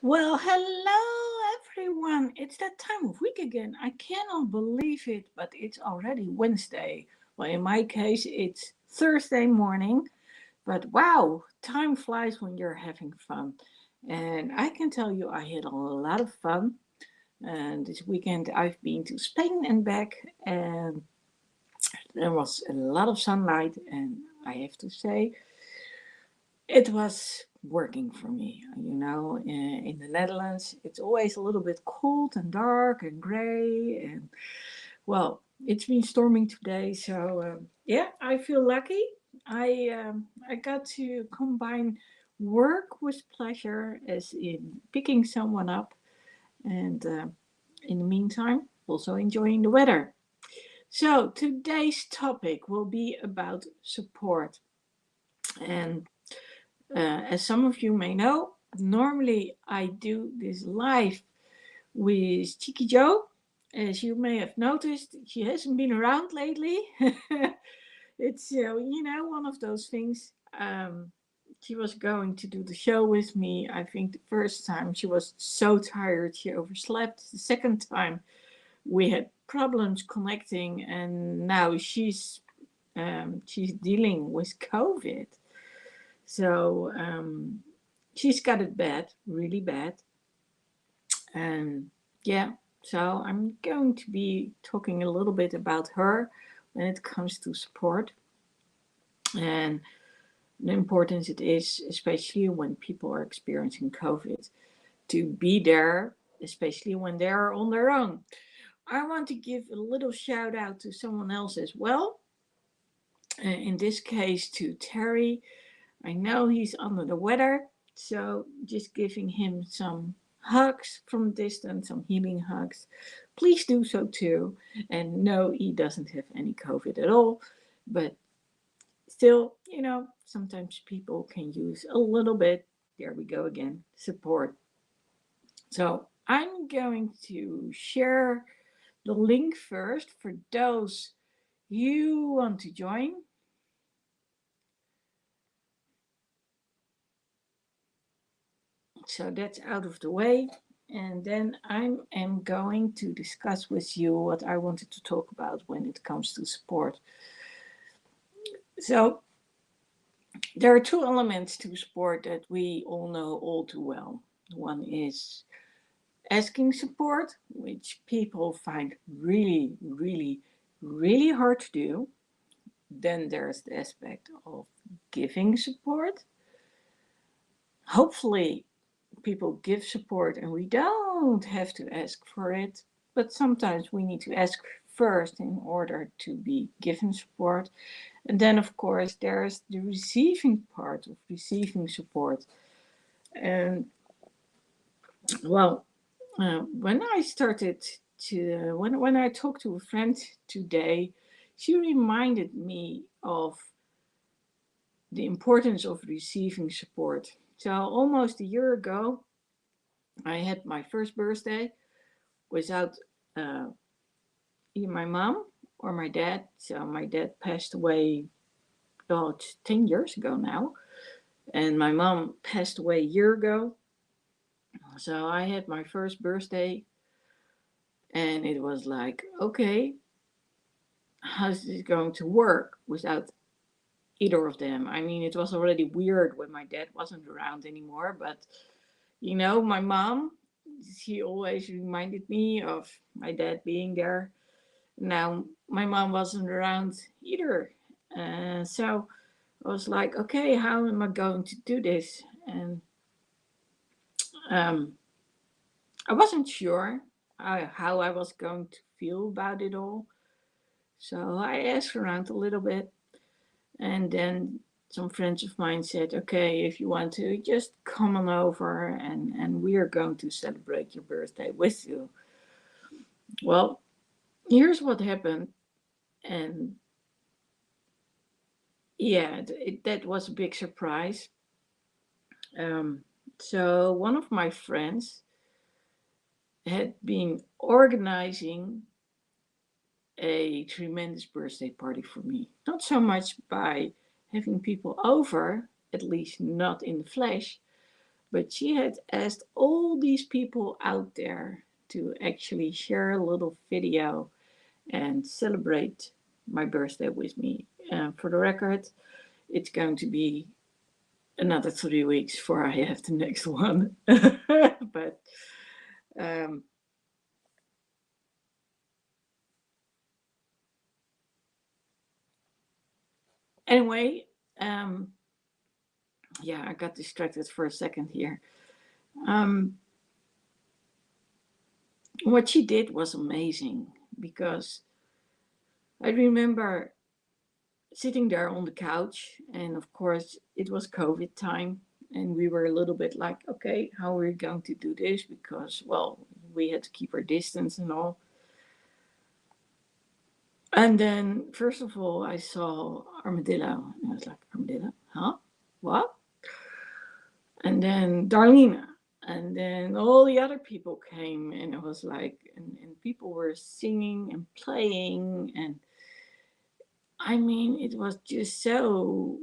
Well, hello everyone. It's that time of week again. I cannot believe it, but it's already Wednesday. Well, in my case, it's Thursday morning. But wow, time flies when you're having fun. And I can tell you, I had a lot of fun. And this weekend, I've been to Spain and back, and there was a lot of sunlight. And I have to say, it was working for me. In the Netherlands, it's always a little bit cold and dark and gray. And well, it's been storming today. So yeah, I feel lucky. I got to combine work with pleasure, as in picking someone up, and in the meantime, also enjoying the weather. So today's topic will be about support. And as some of you may know, normally I do this live with Cheeky Joe. As you may have noticed, she hasn't been around lately. It's, one of those things. She was going to do the show with me. I think the first time she was so tired she overslept. The second time we had problems connecting, and now she's dealing with COVID. So she's got it bad, really bad. And yeah, so I'm going to be talking a little bit about her when it comes to support and the importance it is, especially when people are experiencing COVID, to be there, especially when they're on their own. I want to give a little shout out to someone else as well. In this case, to Terry. I know he's under the weather, so just giving him some hugs from a distance, some healing hugs. Please do so too. And no, he doesn't have any COVID at all, but still, sometimes people can use a little bit. There we go again, support. So I'm going to share the link first for those you want to join. So that's out of the way. And then I am going to discuss with you what I wanted to talk about when it comes to support. So there are two elements to support that we all know all too well. One is asking support, which people find really, really, really hard to do. Then there's the aspect of giving support. Hopefully, people give support and we don't have to ask for it, but sometimes we need to ask first in order to be given support. And then, of course, there's the receiving part of receiving support. And well, when I started when I talked to a friend today, she reminded me of the importance of receiving support. So almost a year ago, I had my first birthday without uh, either my mom or my dad. So my dad passed away, oh, it's 10 years ago now. And my mom passed away a year ago. So I had my first birthday, and it was like, okay, how's this going to work without either of them? I mean, it was already weird when my dad wasn't around anymore, but my mom, she always reminded me of my dad being there. Now, my mom wasn't around either. So I was like, okay, how am I going to do this? And um, I wasn't sure how I was going to feel about it all. So I asked around a little bit. And then some friends of mine said, okay, if you want to, just come on over and we are going to celebrate your birthday with you. Well, here's what happened. And yeah, that was a big surprise. Um, so one of my friends had been organizing a tremendous birthday party for me. Not so much by having people over, at least not in the flesh, But she had asked all these people out there to actually share a little video and celebrate my birthday with me. For the record, it's going to be another 3 weeks before I have the next one. But um, anyway, um, yeah, I got distracted for a second here. Um, what she did was amazing because I remember sitting there on the couch, and of course, it was COVID time, and we were a little bit like, okay, how are we going to do this? Because, well, we had to keep our distance and all. And then, first of all, I saw Armadillo, and I was like, Armadillo? Huh? What? And then Darlene, and then all the other people came, and it was like, and people were singing and playing, and I mean, it was just so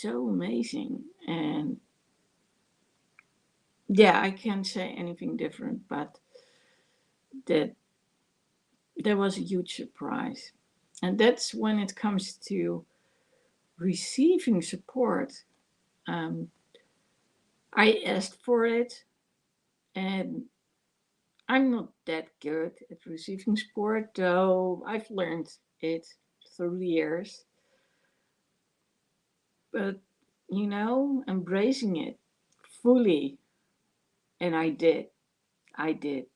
amazing. And yeah, I can't say anything different, but that there was a huge surprise. And that's when it comes to receiving support. Um, I asked for it, and I'm not that good at receiving support, though I've learned it through the years. But, embracing it fully, and I did, I did,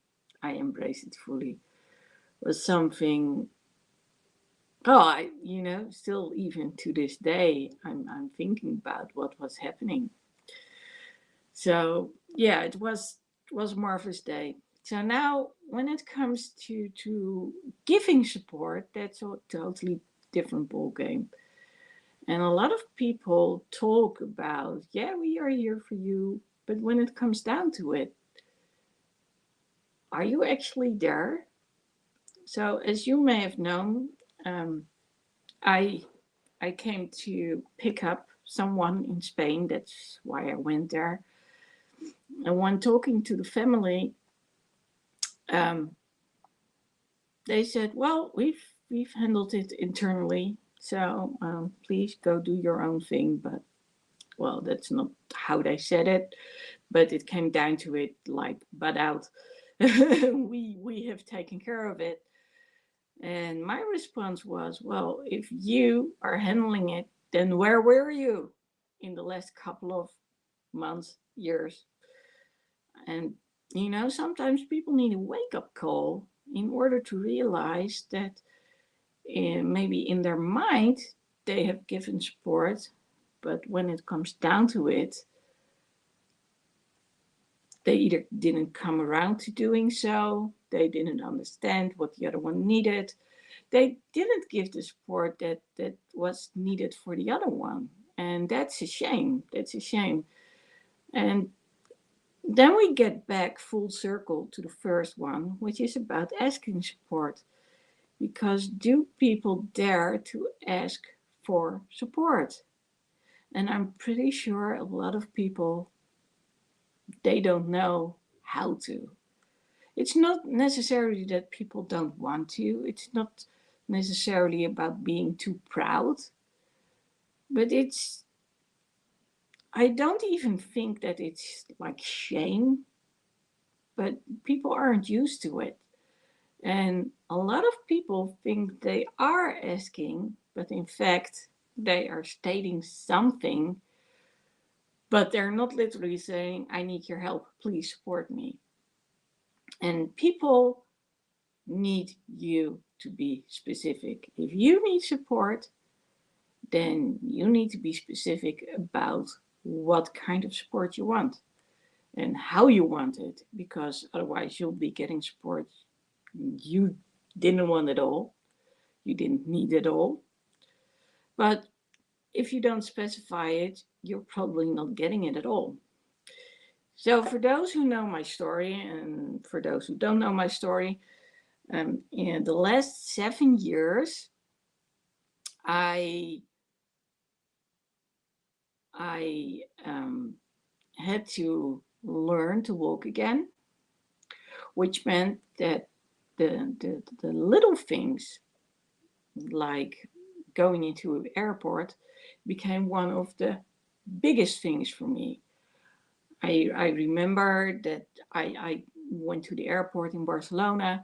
I embraced it fully, was something. Oh, still even to this day, I'm thinking about what was happening. So yeah, it was a marvelous day. So now, when it comes to giving support, that's a totally different ball game. And a lot of people talk about, yeah, we are here for you, but when it comes down to it, are you actually there? So as you may have known, um, I I came to pick up someone in Spain. That's why I went there. And when talking to the family, um, they said, "Well, we've handled it internally, so please go do your own thing." But well, that's not how they said it. But it came down to it, like, "But out, we have taken care of it." And my response was, "Well, if you are handling it, then where were you in the last couple of months, years?" And sometimes people need a wake up call in order to realize that maybe in their mind they have given support, but when it comes down to it, they either didn't come around to doing so, they didn't understand what the other one needed, they didn't give the support that was needed for the other one. And that's a shame. That's a shame. And then we get back full circle to the first one, which is about asking support. Because do people dare to ask for support? And I'm pretty sure a lot of people, they don't know how to. It's not necessarily that people don't want to, it's not necessarily about being too proud, but I don't even think that it's like shame, but people aren't used to it. And a lot of people think they are asking, but in fact, they are stating something, but they're not literally saying, I need your help, please support me. And people need you to be specific. If you need support, then you need to be specific about what kind of support you want and how you want it, because otherwise you'll be getting support you didn't want at all, you didn't need at all. But if you don't specify it, you're probably not getting it at all. So, for those who know my story, and for those who don't know my story, in the last 7 years, I I had to learn to walk again, which meant that the little things like going into an airport became one of the biggest things for me. I remember that I went to the airport in Barcelona.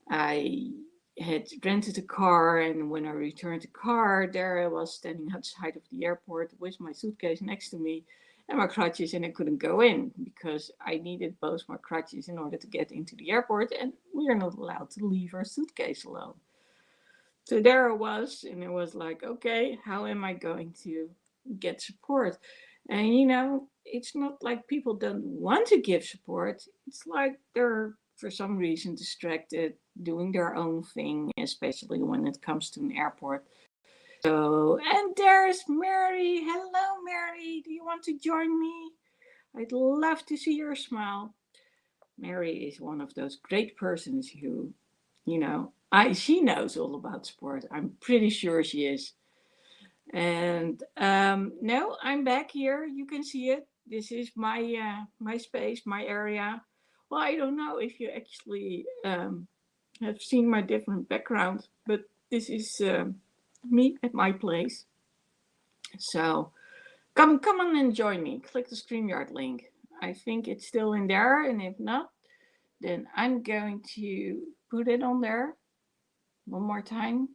I had rented a car, and when I returned the car, there I was standing outside of the airport with my suitcase next to me and my crutches, and I couldn't go in because I needed both my crutches in order to get into the airport, and we are not allowed to leave our suitcase alone. So there I was, and it was like, okay, how am I going to get support? And it's not like people don't want to give support. It's like they're, for some reason, distracted, doing their own thing, especially when it comes to an airport. So, and there's Mary. Hello, Mary. Do you want to join me? I'd love to see your smile. Mary is one of those great persons who, she knows all about sport. I'm pretty sure she is. And no, I'm back here. You can see it. This is my space, my area. Well, I don't know if you actually have seen my different background, but this is me at my place. So come on and join me. Click the StreamYard link. I think it's still in there, and if not, then I'm going to put it on there one more time.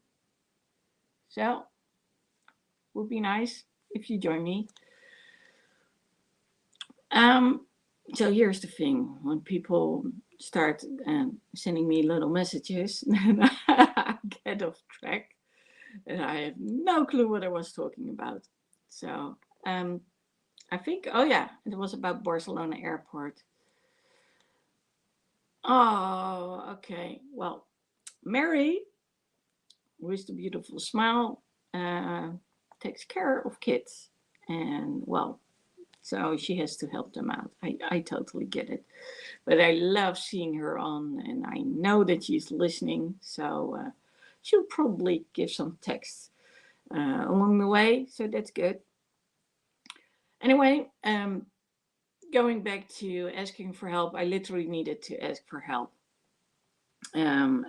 So, would be nice if you join me. Um, so here's the thing: when people start sending me little messages, then I get off track, and I have no clue what I was talking about. So, I think, oh yeah, it was about Barcelona Airport. Oh, okay. Well, Mary, with the beautiful smile, uh, takes care of kids. And well, so she has to help them out. I totally get it. But I love seeing her on, and I know that she's listening. So she'll probably give some text along the way. So that's good. Anyway, going back to asking for help, I literally needed to ask for help. And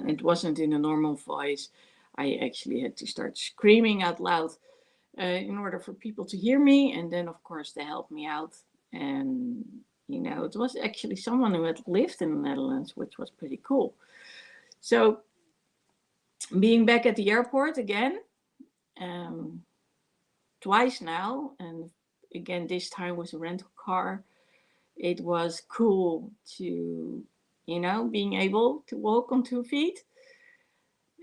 it wasn't in a normal voice. I actually had to start screaming out loud in order for people to hear me, and then of course they helped me out. And it was actually someone who had lived in the Netherlands, which was pretty cool. So being back at the airport again, um, twice now, and again this time with a rental car, it was cool to being able to walk on 2 feet.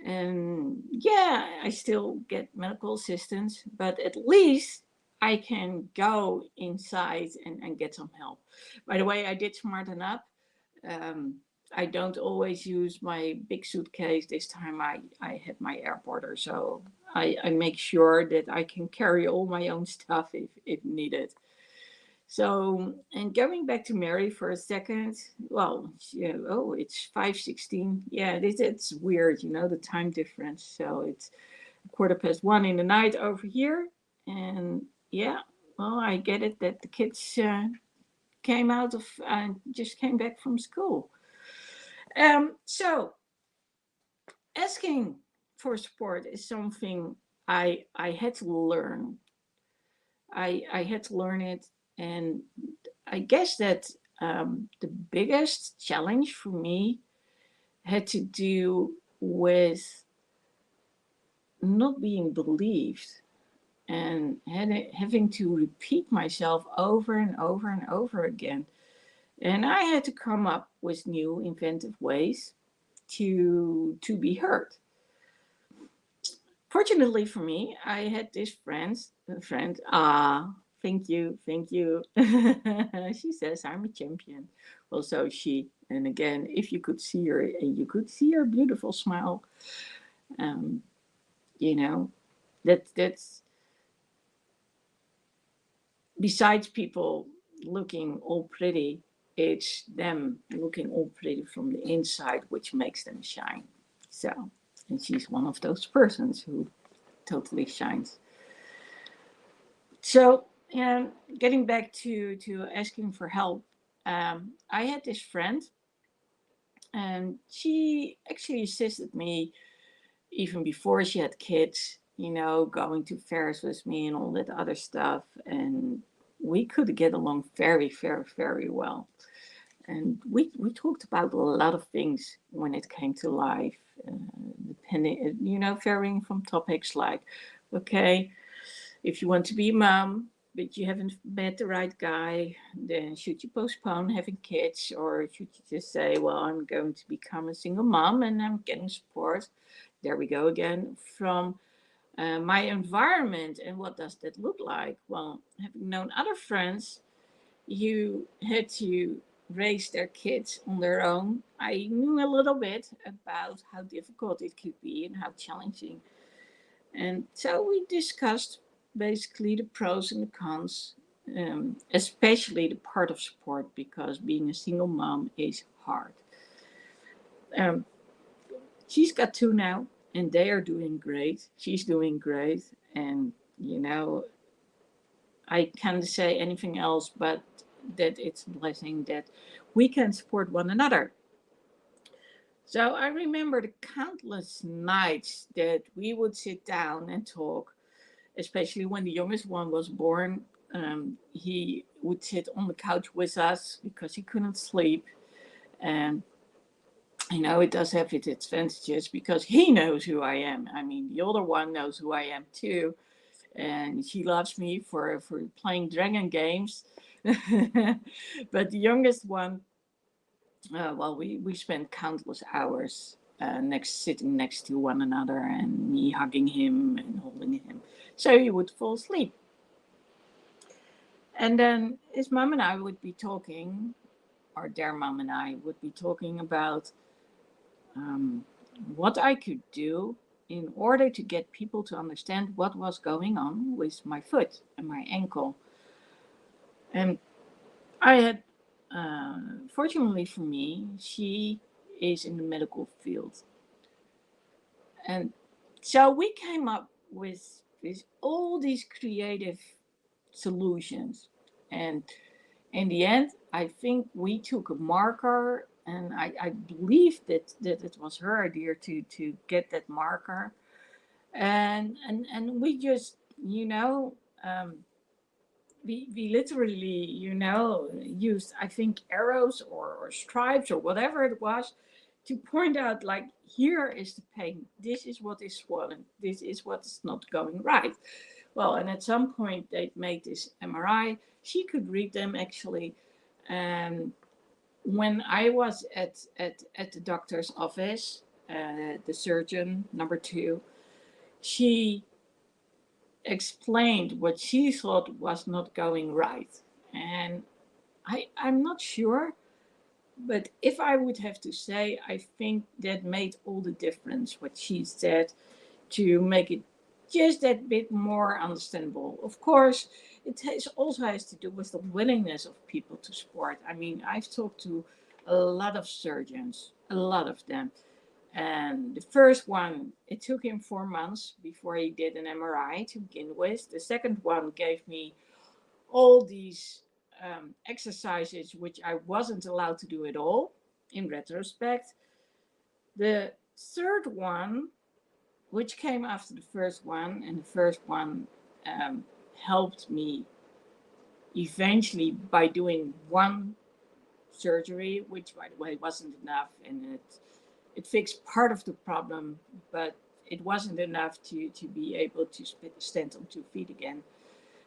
And yeah, I still get medical assistance, but at least I can go inside and get some help. By the way, I did smarten up. Um, I don't always use my big suitcase. This time I had my airporter, so I make sure that I can carry all my own stuff if needed. So, and going back to Mary for a second, well, oh, it's 5:16. Yeah, it's weird, the time difference. So it's 1:15 in the night over here. And yeah, well, I get it that the kids came out of, just came back from school. So asking for support is something I had to learn. I had to learn it, and I guess that the biggest challenge for me had to do with not being believed and having to repeat myself over and over and over again. And I had to come up with new inventive ways to be heard. Fortunately for me, I had this friend. Thank you. She says I'm a champion. Well, so she. And again, if you could see her, and you could see her beautiful smile, um, you know, that's besides people looking all pretty, it's them looking all pretty from the inside, which makes them shine. So, and she's one of those persons who totally shines. So, And getting back to asking for help, I had this friend, and she actually assisted me even before she had kids. Going to fairs with me and all that other stuff, and we could get along very, very, very well. And we talked about a lot of things when it came to life, uh, depending, varying from topics like, okay, if you want to be a mom, but you haven't met the right guy, then should you postpone having kids, or should you just say, well, I'm going to become a single mom and I'm getting support? There we go again from my environment. And what does that look like? Well, having known other friends who had to raise their kids on their own, I knew a little bit about how difficult it could be and how challenging. And so we discussed basically the pros and the cons, especially the part of support, because being a single mom is hard. Um, she's got two now, and they are doing great. She's doing great. And, you know, I can't say anything else but that it's a blessing that we can support one another. So I remember the countless nights that we would sit down and talk, especially when the youngest one was born. He would sit on the couch with us because he couldn't sleep. And it does have its advantages because he knows who I am. I mean, the older one knows who I am too, and she loves me for playing dragon games. But the youngest one, well, we spent countless hours sitting next to one another, and me hugging him and holding him, so he would fall asleep. And then his mom and I would be talking, or their mom and I would be talking about um, what I could do in order to get people to understand what was going on with my foot and my ankle. And I had, fortunately for me, she is in the medical field. And so we came up with all these creative solutions. And in the end, I think we took a marker, and I believe that it was her idea to get that marker. And we just, um, we literally, used, I think, arrows or stripes or whatever it was to point out, like, here is the pain. This is what is swollen. This is what's not going right. Well, and at some point they made this MRI. She could read them actually. And when I was at the doctor's office, the surgeon number two, she explained what she thought was not going right. And I'm not sure, but if I would have to say, I think that made all the difference, what she said, to make it just that bit more understandable. Of course, also has to do with the willingness of people to support. I mean, I've talked to a lot of surgeons, a lot of them. And the first one, it took him 4 months before he did an MRI to begin with. The second one gave me all these exercises, which I wasn't allowed to do at all in retrospect. The third one, which came after the first one, and the first one helped me eventually by doing one surgery, which, by the way, wasn't enough, and it fixed part of the problem, but it wasn't enough to be able to stand on 2 feet again.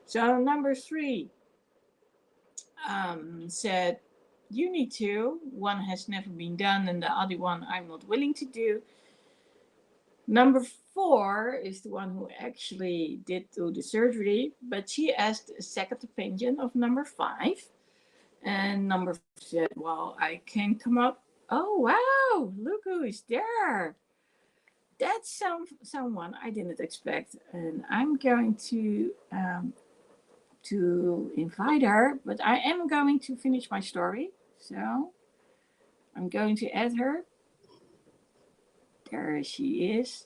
So number three said, you need to. One has never been done, and the other one I'm not willing to do. Number four is the one who actually did do the surgery, but she asked a second opinion of number five. And number five said, well, I can come up. Oh, wow, look who is there. That's someone I didn't expect. And I'm going to invite her, but I am going to finish my story. So I'm going to add her. There she is.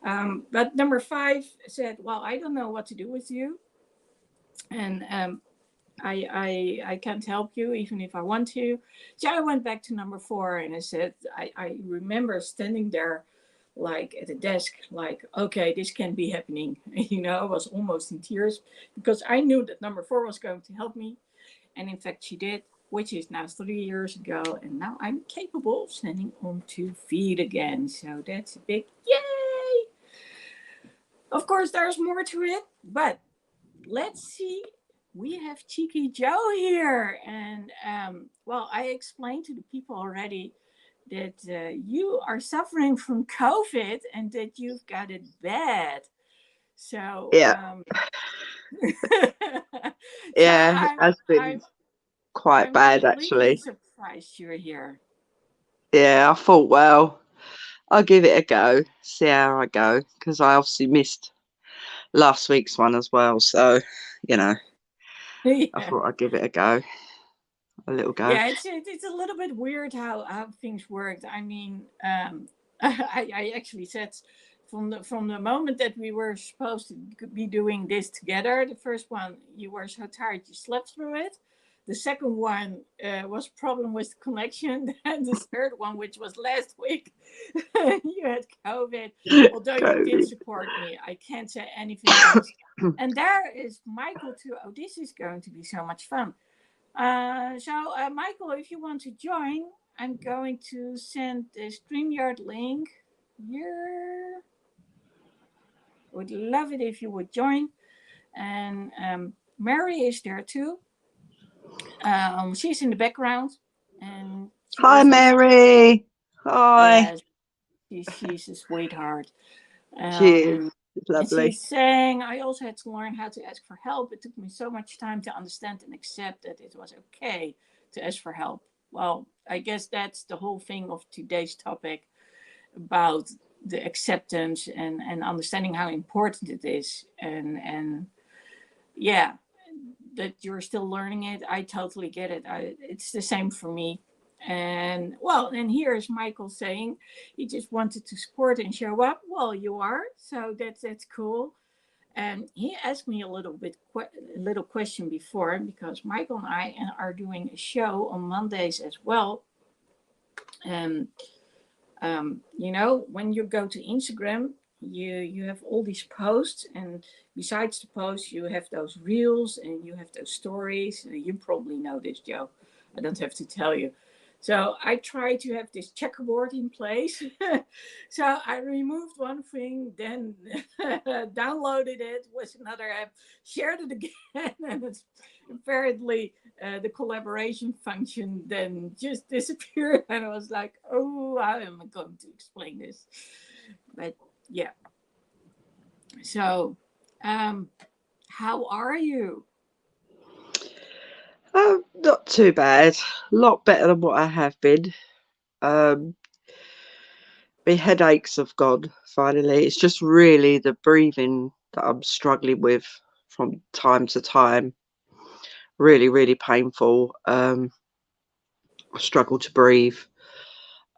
But number five said, well, I don't know what to do with you. and I can't help you even if I want to. So I went back to number four and I said, I remember standing there like at the desk, like, okay, this can't be happening. I was almost in tears because I knew that number four was going to help me. And in fact, she did, which is now 3 years ago. And now I'm capable of standing on 2 feet again. So that's a big yay. Of course, there's more to it, but let's see. We have Cheeky Joe here. And, well, I explained to the people already that you are suffering from COVID and that you've got it bad. So, Yeah, so yeah, it has been quite I'm bad completely actually. surprised you're here. Yeah, I thought, well, I'll give it a go, see how I go, because I obviously missed last week's one as well. So, you know, I Yeah. thought I'd give it a little go. Yeah, it's a little bit weird how things worked. I mean, I actually said from the moment that we were supposed to be doing this together, the first one you were so tired you slept through it. The second one was problem with the connection, and the third one, which was last week, you had COVID. Although you did COVID. support me, I can't say anything else. And there is Michael too. Oh, this is going to be so much fun. So, Michael, if you want to join, I'm going to send the StreamYard link here. Would love it if you would join. And Mary is there too. She's in the background, and she Hi, also, Mary. Hi. yes, she's a sweetheart. Cheers. Um, It's and lovely. she's saying, I also had to learn how to ask for help. It took me so much time to understand and accept that it was okay to ask for help. Well, I guess that's the whole thing of today's topic about the acceptance and understanding how important it is. And yeah, that you're still learning it. I totally get it. It's the same for me. And well, and here's Michael saying he just wanted to support and show up. Well, you are, so that's cool. And he asked me a little question before because Michael and I are doing a show on Mondays as well. And when you go to Instagram, you have all these posts, and besides the posts, you have those reels and you have those stories. You probably know this, Joe. I don't have to tell you. So I try to have this checkerboard in place. So I removed one thing, then downloaded it with another app, shared it again, and it's apparently the collaboration function then just disappeared. And I was like, oh, how am I going to explain this? But yeah. So, um, how are you? Not too bad. A lot better than what I have been. Um, my headaches have gone finally. It's just really the breathing that I'm struggling with from time to time. Really, really painful. I struggle to breathe.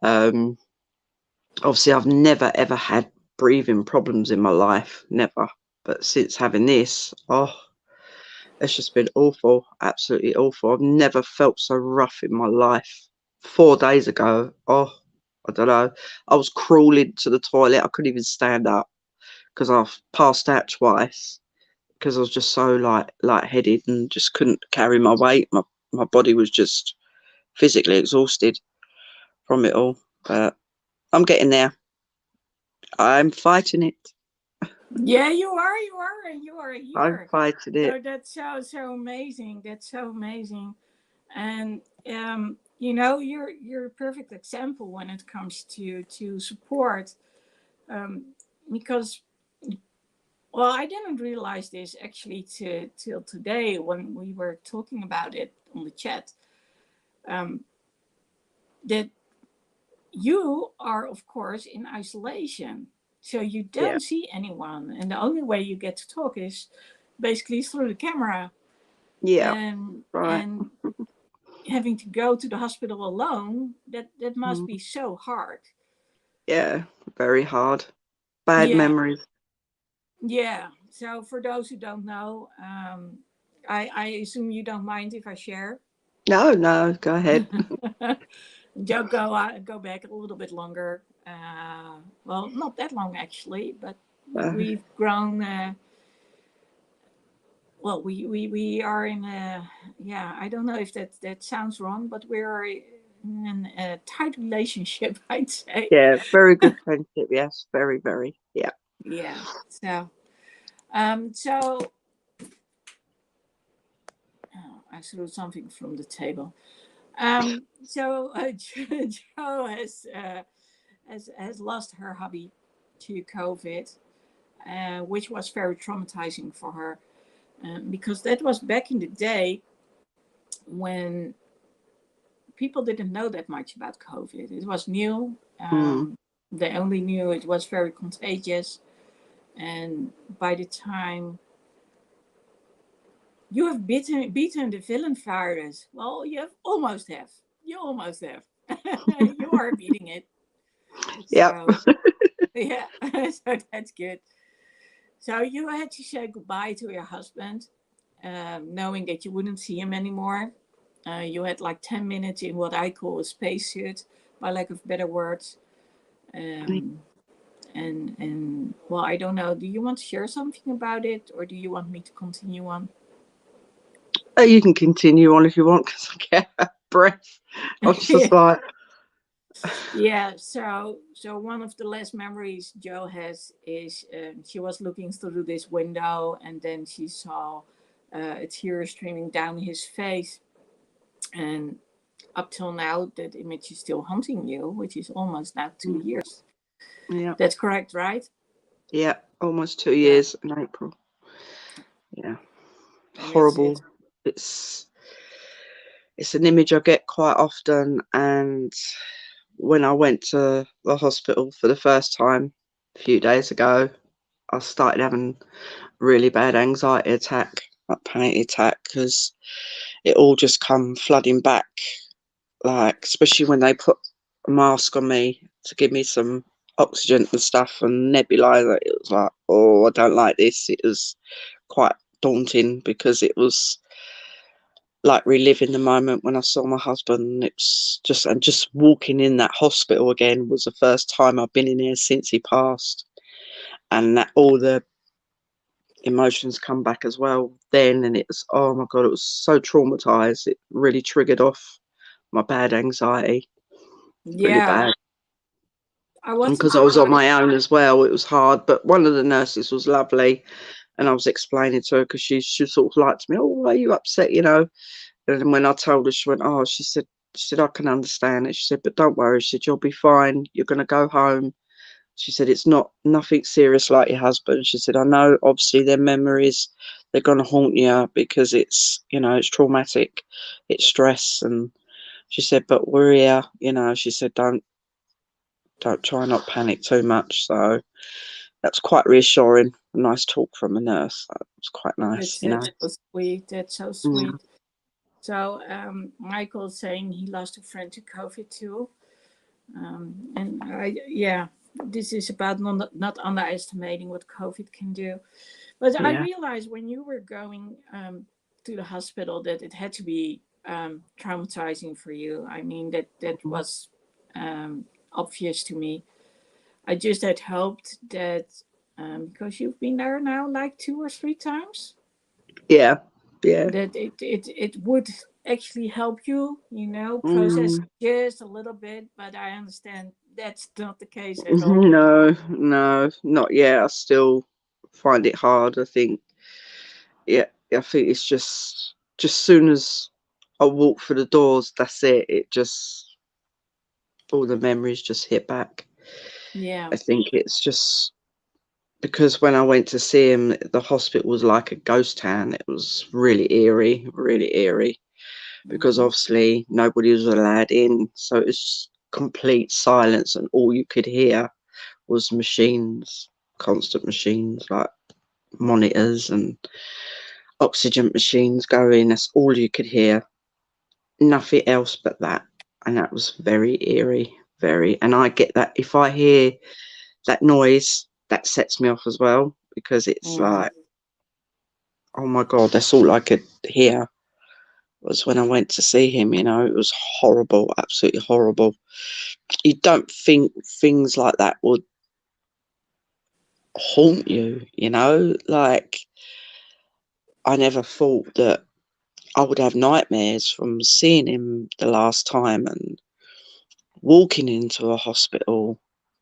Um, Obviously, I've never ever had breathing problems in my life, never. But since having this, oh, it's just been awful, absolutely awful. I've never felt so rough in my life. 4 days ago, oh, I don't know. I was crawling to the toilet. I couldn't even stand up because I've passed out twice because I was just so lightheaded and just couldn't carry my weight. My body was just physically exhausted from it all. But I'm getting there. I'm fighting it. Yeah, you are, and you are I'm here. fighting it. So that's so amazing. That's so amazing. And you're a perfect example when it comes to support. Um, because well, I didn't realize this actually till today when we were talking about it on the chat. Um, that you are, of course, in isolation, so you Yeah, don't see anyone, and the only way you get to talk is basically through the camera. yeah, right. And having to go to the hospital alone, that must Mm, be so hard. yeah, very hard. Bad Yeah, memories. yeah. So for those who don't know, I assume you don't mind if I share. No, no, go ahead. Joe, go back a little bit longer. Well, not that long actually, but Uh, we've grown. Well, we are in a, yeah. I don't know if that sounds wrong, but we are in a tight relationship. I'd say. yeah, very good friendship. Yes, very, very. Yeah. Yeah. So oh, I threw something from the table. Joe has lost her hubby to COVID, which was very traumatizing for her, because that was back in the day when people didn't know that much about COVID. It was new. Mm. They only knew it was very contagious, and by the time you have beaten the villain virus, well, you almost have, you are beating it. Yep. So yeah, so that's good. So you had to say goodbye to your husband, knowing that you wouldn't see him anymore. You had like 10 minutes in what I call a spacesuit, by lack of better words. Um, and well, I don't know. Do you want to share something about it, or do you want me to continue on? You can continue on if you want because I get a breath. I was just Yeah. like, Yeah. So one of the last memories Joe has is she was looking through this window, and then she saw a tear streaming down his face, and up till now, that image is still haunting you, which is almost now 2 years. yeah, That's correct, right? yeah, almost two Yeah. years in April. Yeah, And horrible. it's It's it's an image I get quite often, and when I went to the hospital for the first time a few days ago, I started having really bad anxiety attack, like panic attack, because it all just come flooding back. Like especially when they put a mask on me to give me some oxygen and stuff and nebulizer, it was like, oh, I don't like this. It was quite daunting because it was like reliving the moment when I saw my husband. It's just and just walking in that hospital again was the first time I've been in there since he passed, and that all the emotions come back as well then, and it was oh my god, it was so traumatized. It really triggered off my bad anxiety really yeah. bad. I And wanted because I to was on ask. my own as well, it was hard. But one of the nurses was lovely, and I was explaining to her because she sort of liked me. Oh, are you upset? You know. And then when I told her, she went, "Oh," she said, "I can understand it." She said, "But don't worry." She said, "You'll be fine. You're going to go home." She said, "It's not nothing serious like your husband." She said, "I know, obviously, their memories they're going to haunt you because it's it's traumatic, it's stress." And she said, "But we're here." She said, "Don't try not panic too much." So that's quite reassuring. A nice talk from a nurse. That was quite nice. That's so sweet. That's so Mm, sweet. So Michael's saying he lost a friend to COVID too. And yeah, this is about not underestimating what COVID can do. But I yeah. realized when you were going to the hospital that it had to be traumatizing for you. I mean that Mm, was obvious to me. I just had hoped that because you've been there now like 2 or 3 times, yeah. Yeah. that it would actually help you, process Mm, just a little bit. But I understand that's not the case at all. no, no, not yet. I still find it hard. I think, yeah, I think it's just soon as I walk through the doors, that's it. It just all the memories just hit back. Yeah. I think it's just because when I went to see him, the hospital was like a ghost town. It was really eerie. Because Hmm. obviously nobody was allowed in. So it's complete silence, and all you could hear was machines, constant machines like monitors and oxygen machines going. That's all you could hear. Nothing else but that. And that was very eerie, very. And I get that if I hear that noise, that sets me off as well because it's Hmm. like oh my God, that's all I could hear was when I went to see him. It was horrible, absolutely horrible. You don't think things like that would haunt you. Like, I never thought that I would have nightmares from seeing him the last time and walking into a hospital.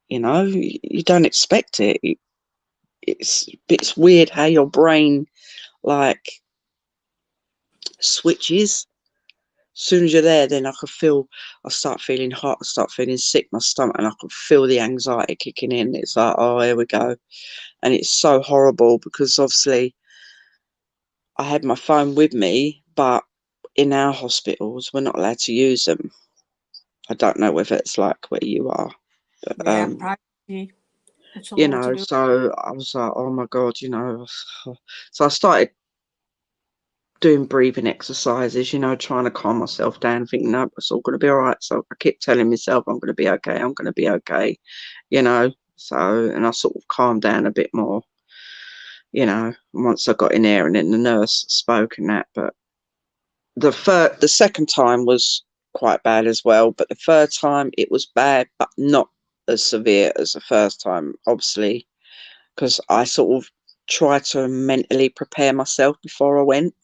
You don't expect it. It's weird how your brain like switches. As soon as you're there, then I start feeling hot, I start feeling sick, my stomach, and I can feel the anxiety kicking in. It's like, oh, here we go. And it's so horrible because obviously I had my phone with me, but in our hospitals, we're not allowed to use them. I don't know whether it's like where you are, but Yeah, privacy. It's a lot to do. so I was like, oh my God. So I started doing breathing exercises, trying to calm myself down, thinking, no, it's all going to be all right. So I kept telling myself, I'm going to be okay, I'm going to be okay, you know. So, and I sort of calmed down a bit more, once I got in there and then the nurse spoke and that. But the second time was quite bad as well. But the third time it was bad, but not as severe as the first time, obviously, because I sort of tried to mentally prepare myself before I went,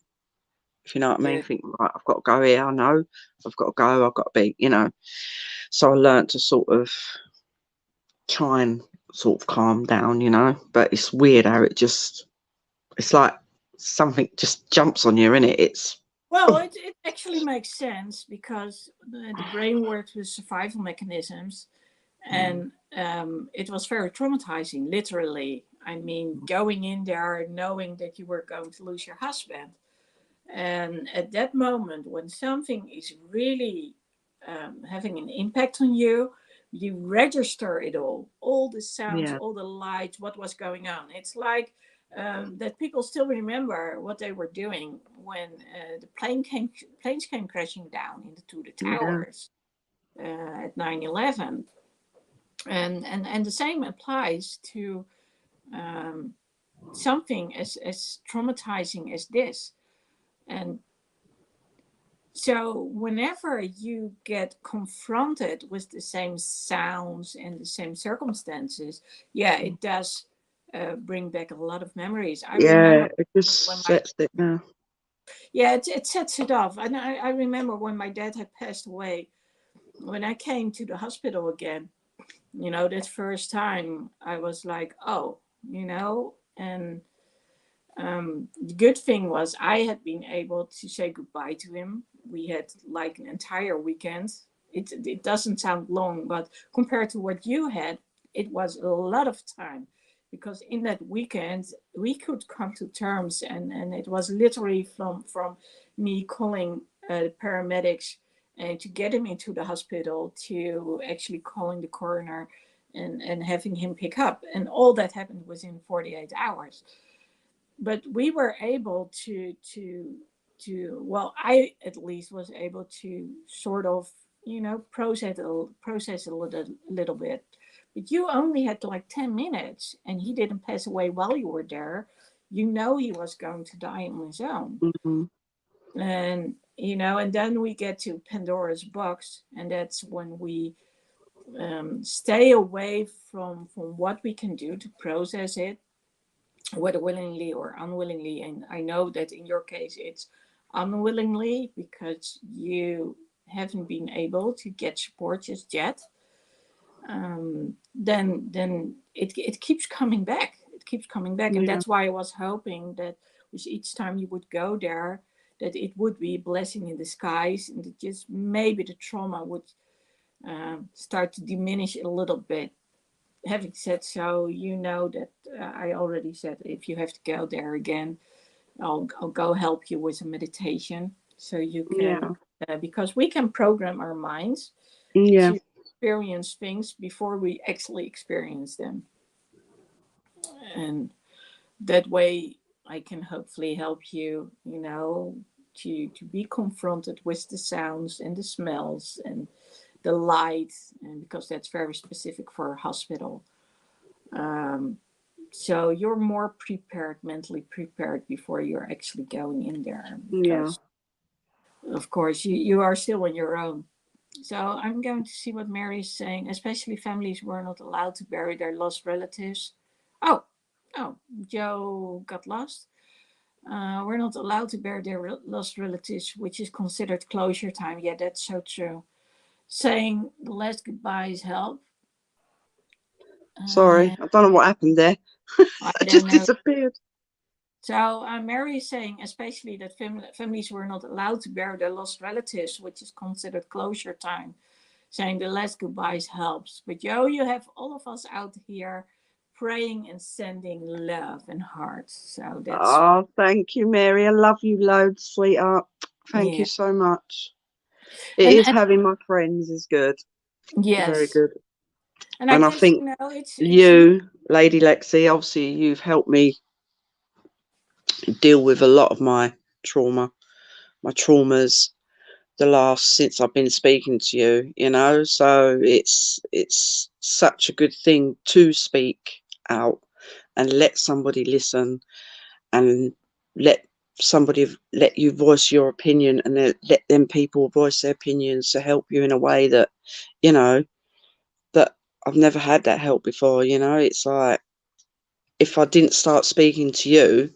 if you know what I mean, Good. thinking, right, I've got to go here, I know, I've got to go, I've got to be. So I learned to sort of try and sort of calm down. But it's weird how it's like something just jumps on you, innit? It's, Well, it actually makes sense because the brain works with survival mechanisms, mm, and it was very traumatizing, literally. I mean, going in there knowing that you were going to lose your husband. And at that moment, when something is really having an impact on you, you register it all the sounds, yeah, all the lights, what was going on. It's like that people still remember what they were doing when the planes came crashing down into the yeah, towers at 9/11, and the same applies to um, something as traumatizing as this. And so, whenever you get confronted with the same sounds and the same circumstances, yeah, it does bring back a lot of memories. I yeah, remember it when just my sets it now. yeah, it sets it off. And I remember when my dad had passed away. When I came to the hospital again, that first time I was like, oh, and the good thing was I had been able to say goodbye to him. We had like an entire weekend. It doesn't sound long, but compared to what you had, it was a lot of time because in that weekend we could come to terms, and it was literally from me calling the paramedics and to get him into the hospital to actually calling the coroner and having him pick up, and all that happened within 48 hours. But we were able to, well, I at least was able to sort of process a little bit. But you only had like 10 minutes and he didn't pass away while you were there. He was going to die on his own. Mm, And then we get to Pandora's box, and that's when we stay away from what we can do to process it, whether willingly or unwillingly. And I know that in your case it's unwillingly because you haven't been able to get support just yet. Then it keeps coming back. It keeps coming back, and yeah, that's why I was hoping that with each time you would go there, that it would be a blessing in disguise, and that just maybe the trauma would start to diminish a little bit. Having said so, you know that I already said if you have to go there again, I'll go help you with a meditation so you can, yeah, because we can program our minds yeah, to experience things before we actually experience them. And that way, I can hopefully help you, to be confronted with the sounds and the smells and the light, and because that's very specific for a hospital. Um, So you're more prepared, mentally prepared before you're actually going in there, Yeah. because of course you are still on your own. So I'm going to see what Mary is saying. Especially families were not allowed to bury their lost relatives. Oh, oh, Joe got lost. We're not allowed to bury their lost relatives, which is considered closure time. Yeah, that's so true. Saying the last goodbyes help. Sorry, Uh, I don't know what happened there. I I don't just know. disappeared. So Mary is saying, especially that families were not allowed to bury their lost relatives, which is considered closure time. Saying the last goodbyes helps. But yo, you have all of us out here praying and sending love and hearts. So that's, Oh, thank you, Mary. I love you loads, sweetheart. Thank you yeah. so much. It And, is having my friends is good. Very yes. good. And I And I guess, think it's you, Lady Lexy, obviously you've helped me deal with a lot of my traumas the last since I've been speaking to you, you know. So it's such a good thing to speak out and let somebody listen and let somebody let you voice your opinion and then let them people voice their opinions to help you in a way that, you know, that I've never had that help before, you know. It's like if I didn't start speaking to you,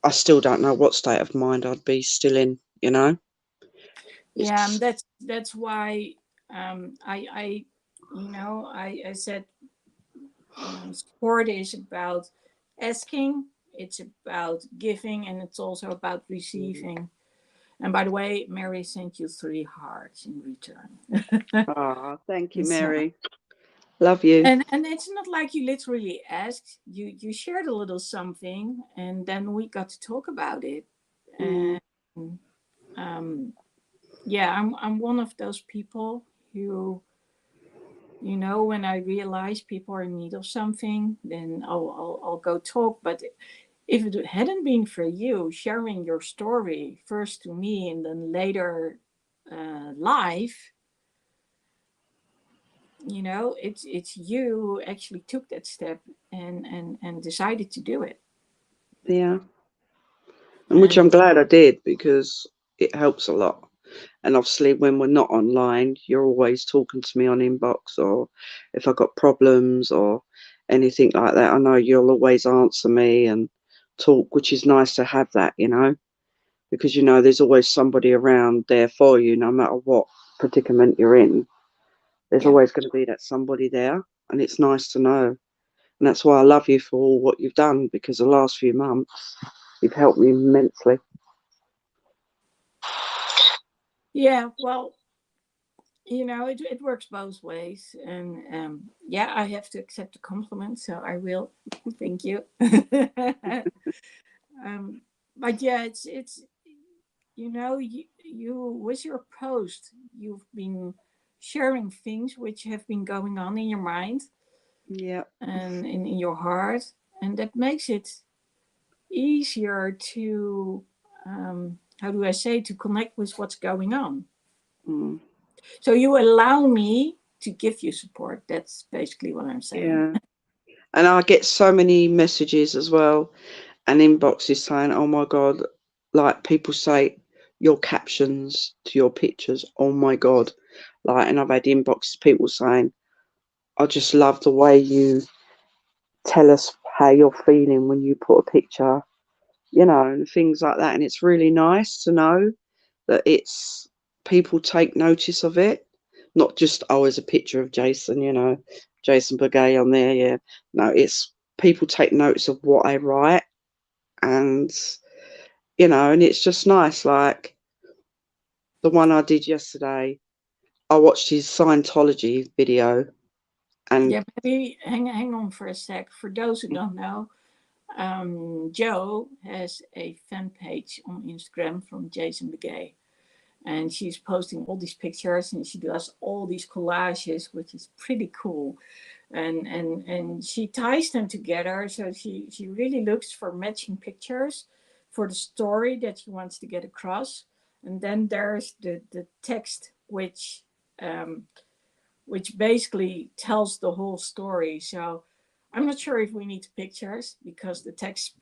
I still don't know what state of mind I'd be still in, you know. yeah, It's that's why I I said sport is about asking, it's about giving, and it's also about receiving. And by the way, Mary sent you 3 hearts in return. ah, thank you, So, Mary. Love you. and it's not like you literally asked. You shared a little something, and then we got to talk about it. Mm, And um, yeah, I'm one of those people who, when I realize people are in need of something, then I'll go talk. But if it hadn't been for you sharing your story first to me and then later live, it's you who actually took that step and decided to do it. yeah, and which And I'm glad I did because it helps a lot. And obviously, when we're not online, you're always talking to me on inbox, or if I've got problems or anything like that, I know you'll always answer me and talk, which is nice to have that, you know, because you know there's always somebody around there for you, no matter what predicament you're in. There's yeah, always going to be that somebody there, and it's nice to know. And that's why I love you for all what you've done because the last few months you've helped me immensely. yeah, well, it works both ways. And yeah, I have to accept the compliment, so I will. Thank you. um, but yeah, it's you with your post, you've been sharing things which have been going on in your mind Yeah. and in your heart, and that makes it easier to how do I say, to connect with what's going on. Mm, So you allow me to give you support. That's basically what I'm saying. yeah. And I get so many messages as well and inboxes saying, oh my God, like people say your captions to your pictures, oh my God. Like, and I've had inboxes, people saying, I just love the way you tell us how you're feeling when you put a picture, you know, and things like that. And it's really nice to know that it's people take notice of it, not just, oh, as a picture of Jason, you know, Jason Begay on there. Yeah. No, it's people take notice of what I write and you know, and it's just nice. Like the one I did yesterday, I watched his Scientology video, and Yeah, maybe hang on for a sec. For those who don't know, Joe has a fan page on Instagram from Jason Begay, and she's posting all these pictures and she does all these collages, which is pretty cool. And she ties them together, so she really looks for matching pictures for the story that she wants to get across. And then there's the text um, which basically tells the whole story. So I'm not sure if we need pictures because the text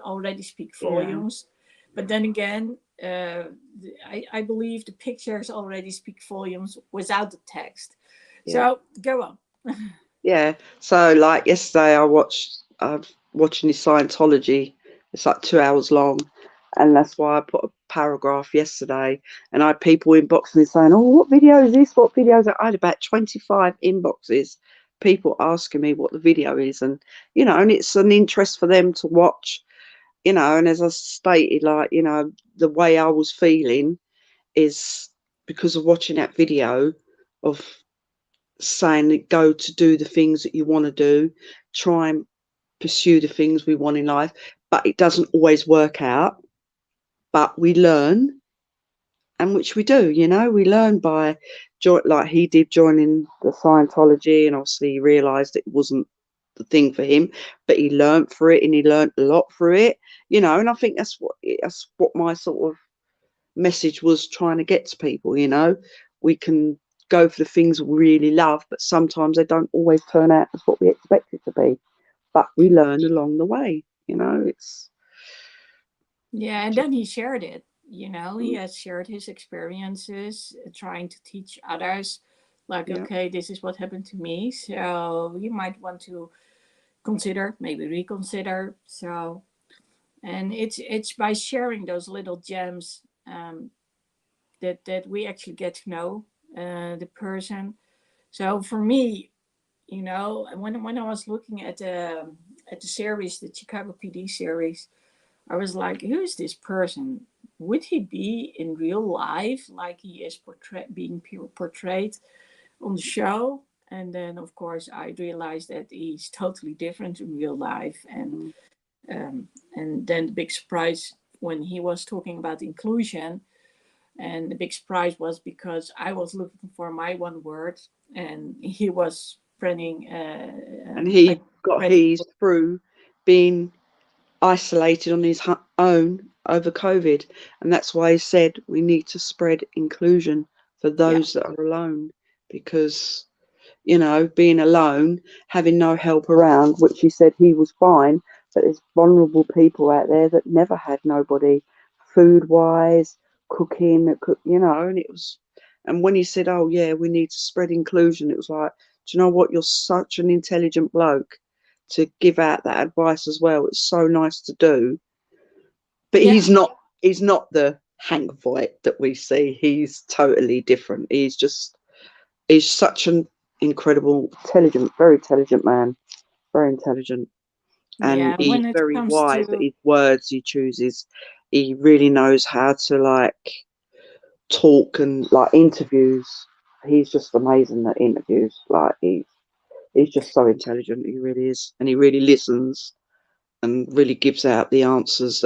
already speak Yeah, volumes. But then again, I believe the pictures already speak volumes without the text. yeah. So go on. Yeah. So like yesterday, I'm watching this Scientology. It's like 2 hours long, and that's why I put a paragraph yesterday. And I had people inboxing me saying, "Oh, what video is this? What video is that?" I had about 25 inboxes, people asking me what the video is, and and it's an interest for them to watch. And as I stated, like the way I was feeling is because of watching that video of saying that go to do the things that you want to do, try and pursue the things we want in life, but it doesn't always work out. But we learn, and which we do, we learn by like he did joining the Scientology, and obviously he realised it wasn't the thing for him, but he learned through it, and he learned a lot through it, and I think that's what my sort of message was trying to get to people. We can go for the things we really love, but sometimes they don't always turn out as what we expect it to be, but we learn along the way. It's Yeah, and just then he shared it. He has shared his experiences, trying to teach others, like, yeah. okay, this is what happened to me. So you might want to consider, maybe reconsider. So, and it's by sharing those little gems that we actually get to know the person. So for me, when I was looking at the series, the Chicago PD series, I was like, who is this person? Would he be in real life like he is being portrayed on the show? And then, of course, I realized that he's totally different in real life. Mm. Um, and then the big surprise when he was talking about inclusion, and the big surprise was because I was looking for my one word, and he was spreading, And I he got spreading. his through being isolated on his own over COVID, and that's why he said we need to spread inclusion for Yeah, those that are alone, because being alone, having no help around, which he said he was fine, but there's vulnerable people out there that never had nobody, food wise, cooking, that cook, and it was, and when he said, "Oh yeah, we need to spread inclusion," it was like, do you know what? You're such an intelligent bloke to give out that advice as well. It's so nice to do, but yeah, he's not the Hank Voight that we see. He's totally different. He's such an incredible, intelligent, very intelligent man, very intelligent, and yeah. he's When it very comes wise at to his words he chooses. He really knows how to like talk and like interviews. He's just amazing at interviews. Like he's just so intelligent. He really is, and he really listens and really gives out the answers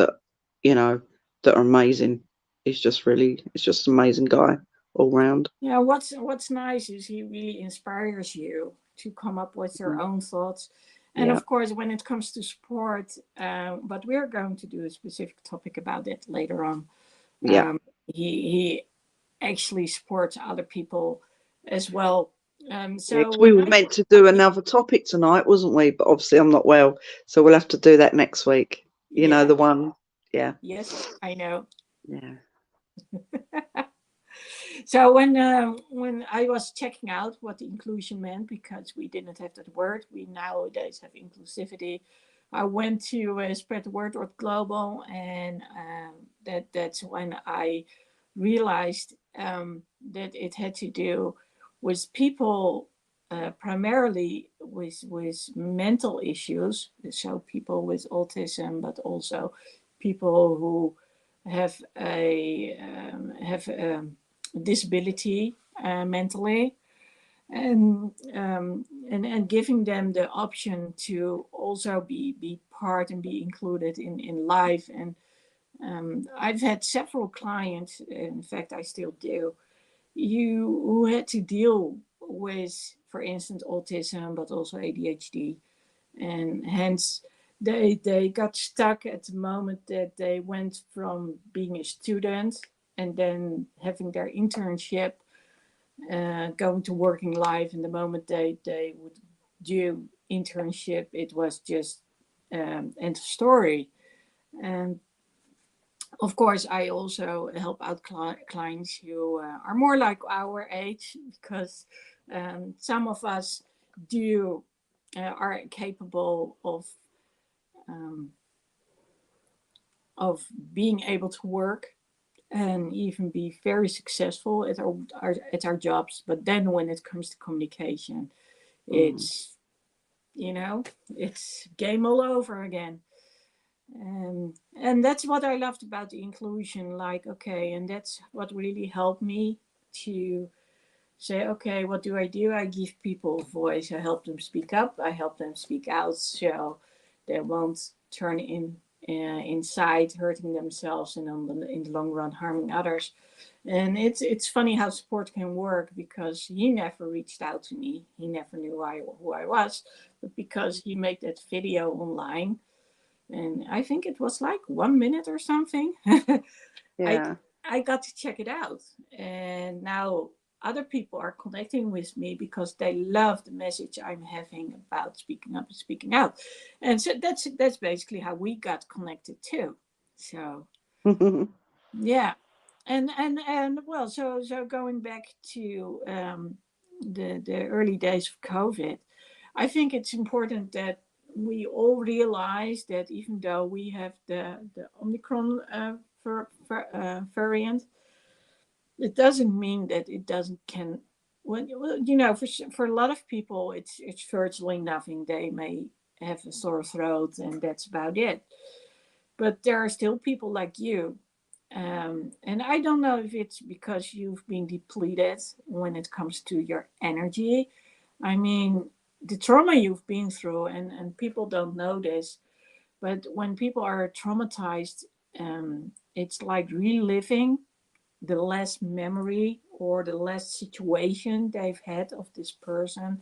you know that are amazing. It's just an amazing guy all round. Yeah, what's nice is he really inspires you to come up with your Mm. own thoughts. And Yeah, of course, when it comes to sport, but we're going to do a specific topic about it later on. yeah. Um, he actually supports other people as well. Yeah, So 'cause we when were I meant to do another topic tonight, wasn't we? But obviously I'm not well, so we'll have to do that next week. yeah, The one. Yeah, yes, I know. yeah, So when I was checking out what the inclusion meant, because we didn't have that word, we nowadays have inclusivity. I went to spread the word or global, and that's when I realized that it had to do with people, primarily with mental issues, so people with autism, but also people who have disability mentally, and giving them the option to also be part and be included in life. And I've had several clients, in fact I still do, you who had to deal with, for instance, autism, but also ADHD, and hence they got stuck at the moment that they went from being a student and then having their internship, going to working life, and the moment they would do internship, it was just end of story. And of course, I also help out clients who are more like our age, because some of us do are capable um, of being able to work and even be very successful at our jobs. But then when it comes to communication, Mm. it's, it's game all over again. And that's what I loved about the inclusion. Like, okay, and that's what really helped me to say, okay, what do? I give people a voice. I help them speak up. I help them speak out, so they won't turn inside, hurting themselves, and in the long run harming others. And it's funny how sport can work, because he never reached out to me. He never knew who I was, but because he made that video online, and I think it was like 1 minute or something. I Yeah. I got to check it out, and now other people are connecting with me because they love the message I'm having about speaking up and speaking out, and so that's basically how we got connected too. So yeah, and well, so going back to the early days of COVID, I think it's important that we all realize that even though we have the Omicron variant, it doesn't mean that it doesn't can. When, well, for a lot of people, it's virtually nothing. They may have a sore throat, and that's about it. But there are still people like you. And I don't know if it's because you've been depleted when it comes to your energy. I mean, the trauma you've been through, and people don't know this, but when people are traumatized, it's like reliving the last memory or the last situation they've had of this person.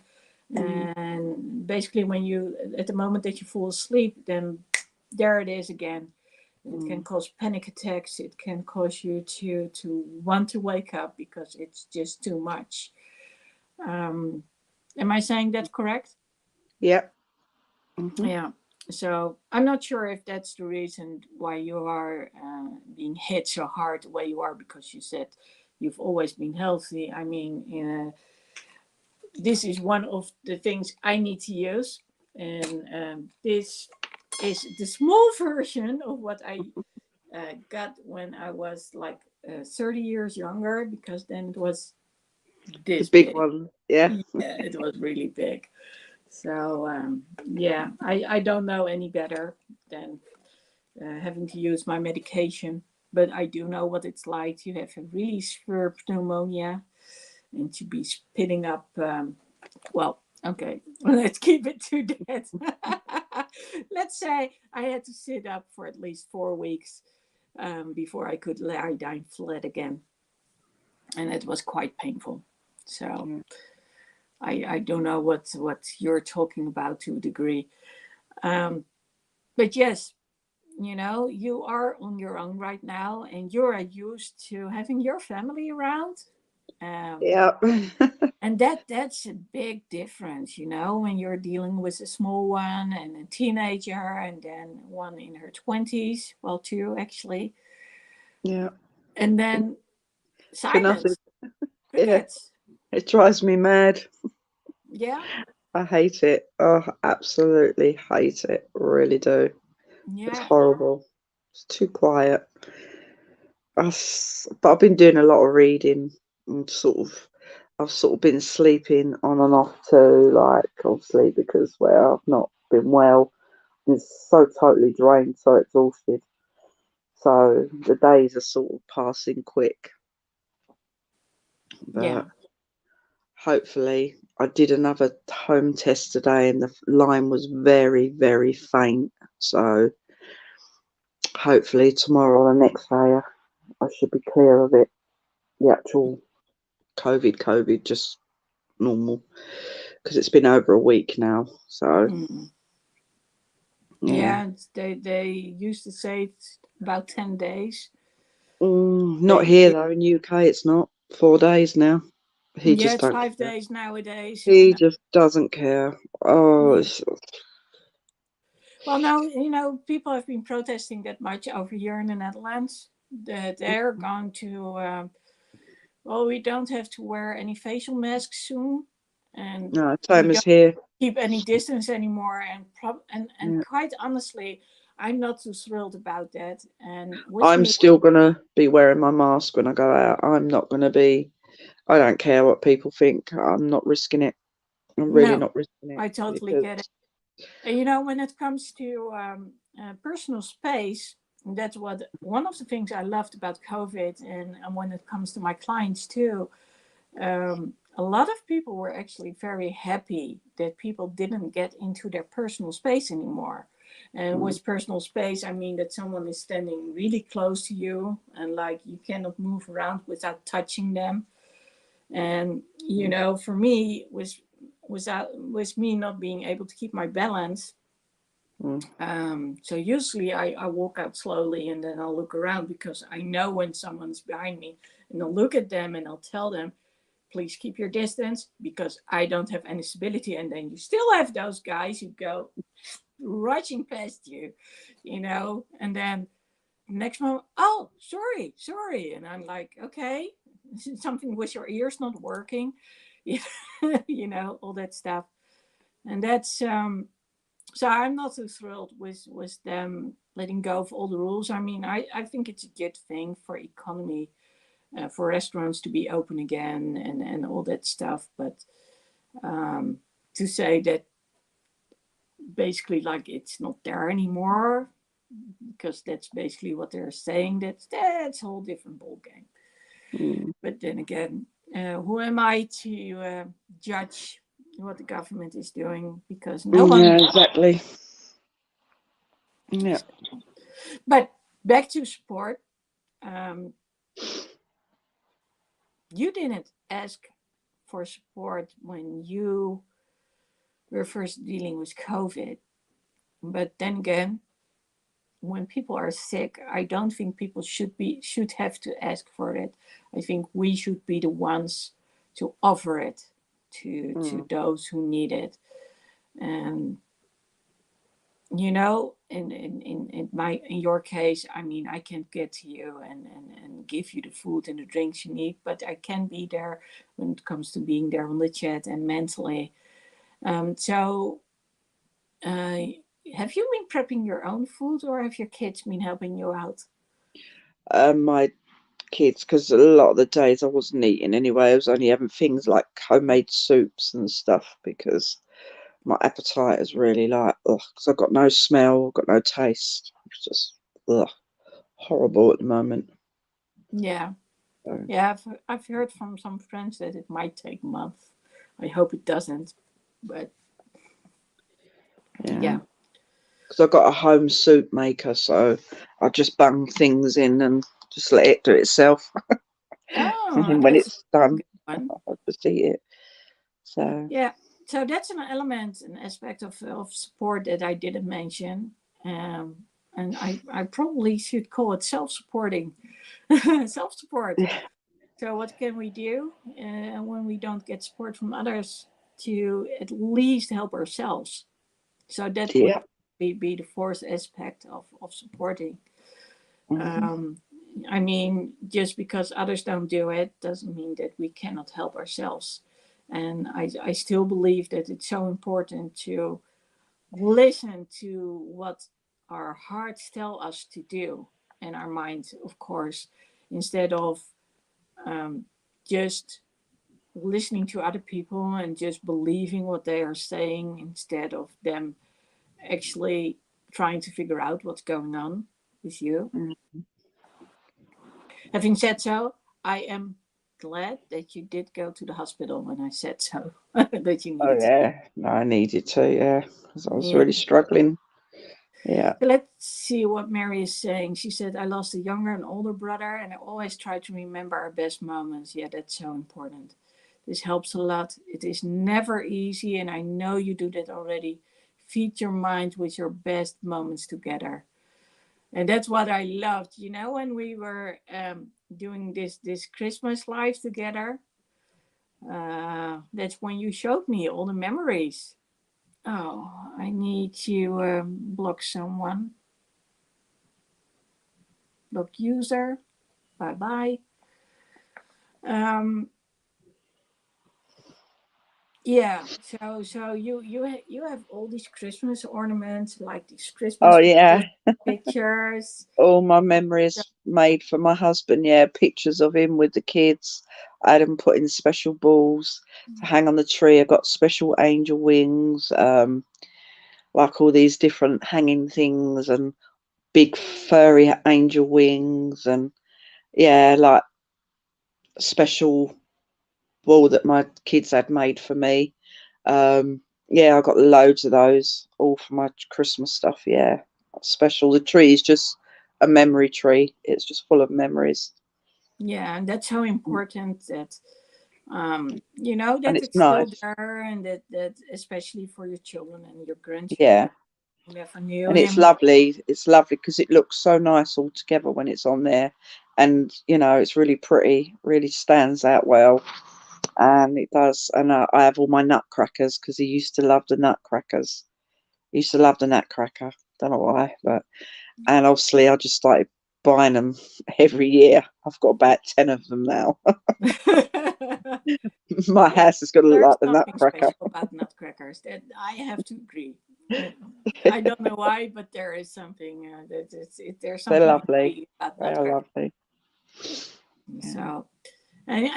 Mm. And basically, when you, at the moment that you fall asleep, then there it is again. It can Mm. cause panic attacks. It can cause you to want to wake up because it's just too much. Um, am I saying that correct? Yep. Hmm. Yeah. So I'm not sure if that's the reason why you are being hit so hard the way you are, because you said you've always been healthy. I mean, this is one of the things I need to use, and this is the small version of what I got when I was like 30 years younger, because then it was The this big big. one. Yeah. Yeah, it was really big. So yeah, I don't know any better than having to use my medication, but I do know what it's like to have a really severe pneumonia and to be spitting up. Well, okay, let's keep it to that. Let's say I had to sit up for at least 4 weeks before I could lie down flat again, and it was quite painful. So Yeah. I don't know what you're talking about to a degree. Um, but yes, you are on your own right now, and you're used to having your family around. Um, Yeah. and that's a big difference, when you're dealing with a small one and a teenager, and then one in her 20s, well, two actually, Yeah. and then For nothing. silence, Yeah. crickets. It drives me mad. Yeah, I hate it. Oh, absolutely hate it. Really do. It's yeah, horrible. It's too quiet. But I've been doing a lot of reading and I've sort of been sleeping on and off too, like obviously because I've not been well. It's so totally drained, so exhausted. So the days are sort of passing quick. yeah, But hopefully, I did another home test today, and the line was very, very faint. So hopefully tomorrow or the next day, I should be clear of it. The actual COVID, just normal, because it's been over a week now. So mm. yeah. Yeah. They used to say it's about 10 days. Not They, here though. In UK, it's not 4 days now. He yeah, just it's don't five care. days nowadays, He and just doesn't care. Oh, Yeah. Well, no, people have been protesting that much over here in the Netherlands that they're going to, well, we don't have to wear any facial masks soon, and no, we same as don't here. keep any distance anymore. And Yeah. quite honestly, I'm not too thrilled about that. And with I'm me, still gonna be wearing my mask when I go out. I'm not gonna be. I don't care what people think. I'm not risking it. I'm really no, not risking it I totally because get it. And when it comes to personal space, that's what one of the things I loved about COVID, and when it comes to my clients too. A lot of people were actually very happy that people didn't get into their personal space anymore. And mm, with personal space, I mean that someone is standing really close to you and like you cannot move around without touching them. And mm, for me, with me not being able to keep my balance, mm, so usually I walk out slowly and then I'll look around because I know when someone's behind me and I'll look at them and I'll tell them, please keep your distance because I don't have any stability. And then you still have those guys who go rushing past you, and then next moment, oh, sorry, sorry. And I'm like, okay, something with your ears not working, all that stuff. And that's, so I'm not too thrilled with them letting go of all the rules. I mean, I think it's a good thing for economy, for restaurants to be open again and all that stuff. But to say that basically like it's not there anymore, because that's basically what they're saying, that's a whole different ball game. mm. But then again, who am I to judge what the government is doing? Because no one. Yeah, exactly. Yeah. But back to sport. Um, you didn't ask for support when you were first dealing with COVID. But then again, when people are sick, I don't think people should have to ask for it. I think we should be the ones to offer it to Mm, those who need it. And in your case, I mean, I can't get to you and give you the food and the drinks you need, but I can be there when it comes to being there on the chat and mentally. So uh, have you been prepping your own food, or have your kids been helping you out? my kids, because a lot of the days I wasn't eating anyway. I was only having things like homemade soups and stuff because my appetite is really like, ugh, because I've got no smell, I've got no taste. It's just, ugh, horrible at the moment. Yeah, So, yeah. I've heard from some friends that it might take months. I hope it doesn't, but yeah. yeah. Because I've got a home soup maker, so I just bung things in and just let it do it itself. And Oh, then when that's it's a done, good one. I'll just eat it. So, Yeah. So that's an element, an aspect of support that I didn't mention. And I probably should call it self-supporting, self-support. yeah. So what can we do when we don't get support from others to at least help ourselves? So that would Yeah. be the fourth aspect of supporting. Mhm. Um, I mean, just because others don't do it doesn't mean that we cannot help ourselves. And I still believe that it's so important to listen to what our hearts tell us to do, and our minds, of course, instead of um, just listening to other people and just believing what they are saying instead of them actually trying to figure out what's going on with you. Mm. Having said so, I am glad that you did go to the hospital when I said so, that you Oh needed to. yeah, no, I needed to, yeah, because I was Yeah. really struggling. Yeah, Let's see what Mary is saying. She said, I lost a younger and older brother, and I always try to remember our best moments. Yeah, that's so important. This helps a lot. It is never easy, and I know you do that already. Feed your mind with your best moments together. And that's what I loved. When we were doing this Christmas live together, that's when you showed me all the memories. Oh, I need to block someone. Block user. Bye bye. Um, yeah. So you have all these Christmas ornaments, like these Oh Christmas yeah, pictures. all my memories made for my husband. Yeah, pictures of him with the kids. I had them put in special balls to hang on the tree. I got special angel wings, like all these different hanging things and big furry angel wings, and yeah, like special ball that my kids had made for me. Yeah, I got loads of those, all for my Christmas stuff. Yeah, special. The tree is just a memory tree. It's just full of memories, Yeah, and that's so important that and that it's it's still nice. there, and that especially for your children and your Yeah, grandchildren who never knew and it's him. lovely. It's lovely because it looks so nice all together when it's on there, and it's really pretty. Really stands out well, and it does. And I have all my nutcrackers because he used to love the nutcrackers. He used to love the nutcracker. Don't know why, but and obviously I just started buying them every year. I've got about 10 of them now. My Yeah, house is going to look there's like the something nutcracker. special about nutcrackers. That I have to agree. Uh, I don't know why, but there is something there's They're something lovely. happy about They are nutcrackers. lovely. Yeah. So, and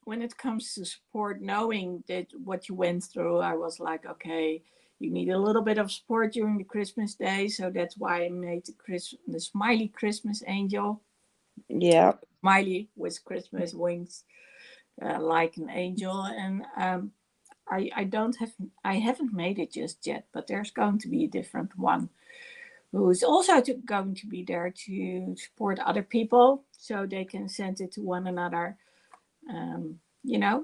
when it comes to support, knowing that what you went through, I was like, okay, you need a little bit of support during the Christmas day, so that's why I made the smiley Christmas angel, Yeah. smiley with Christmas wings, like an angel, and I don't have I haven't made it just yet, but there's going to be a different one who is also going to be there to support other people, so they can send it to one another.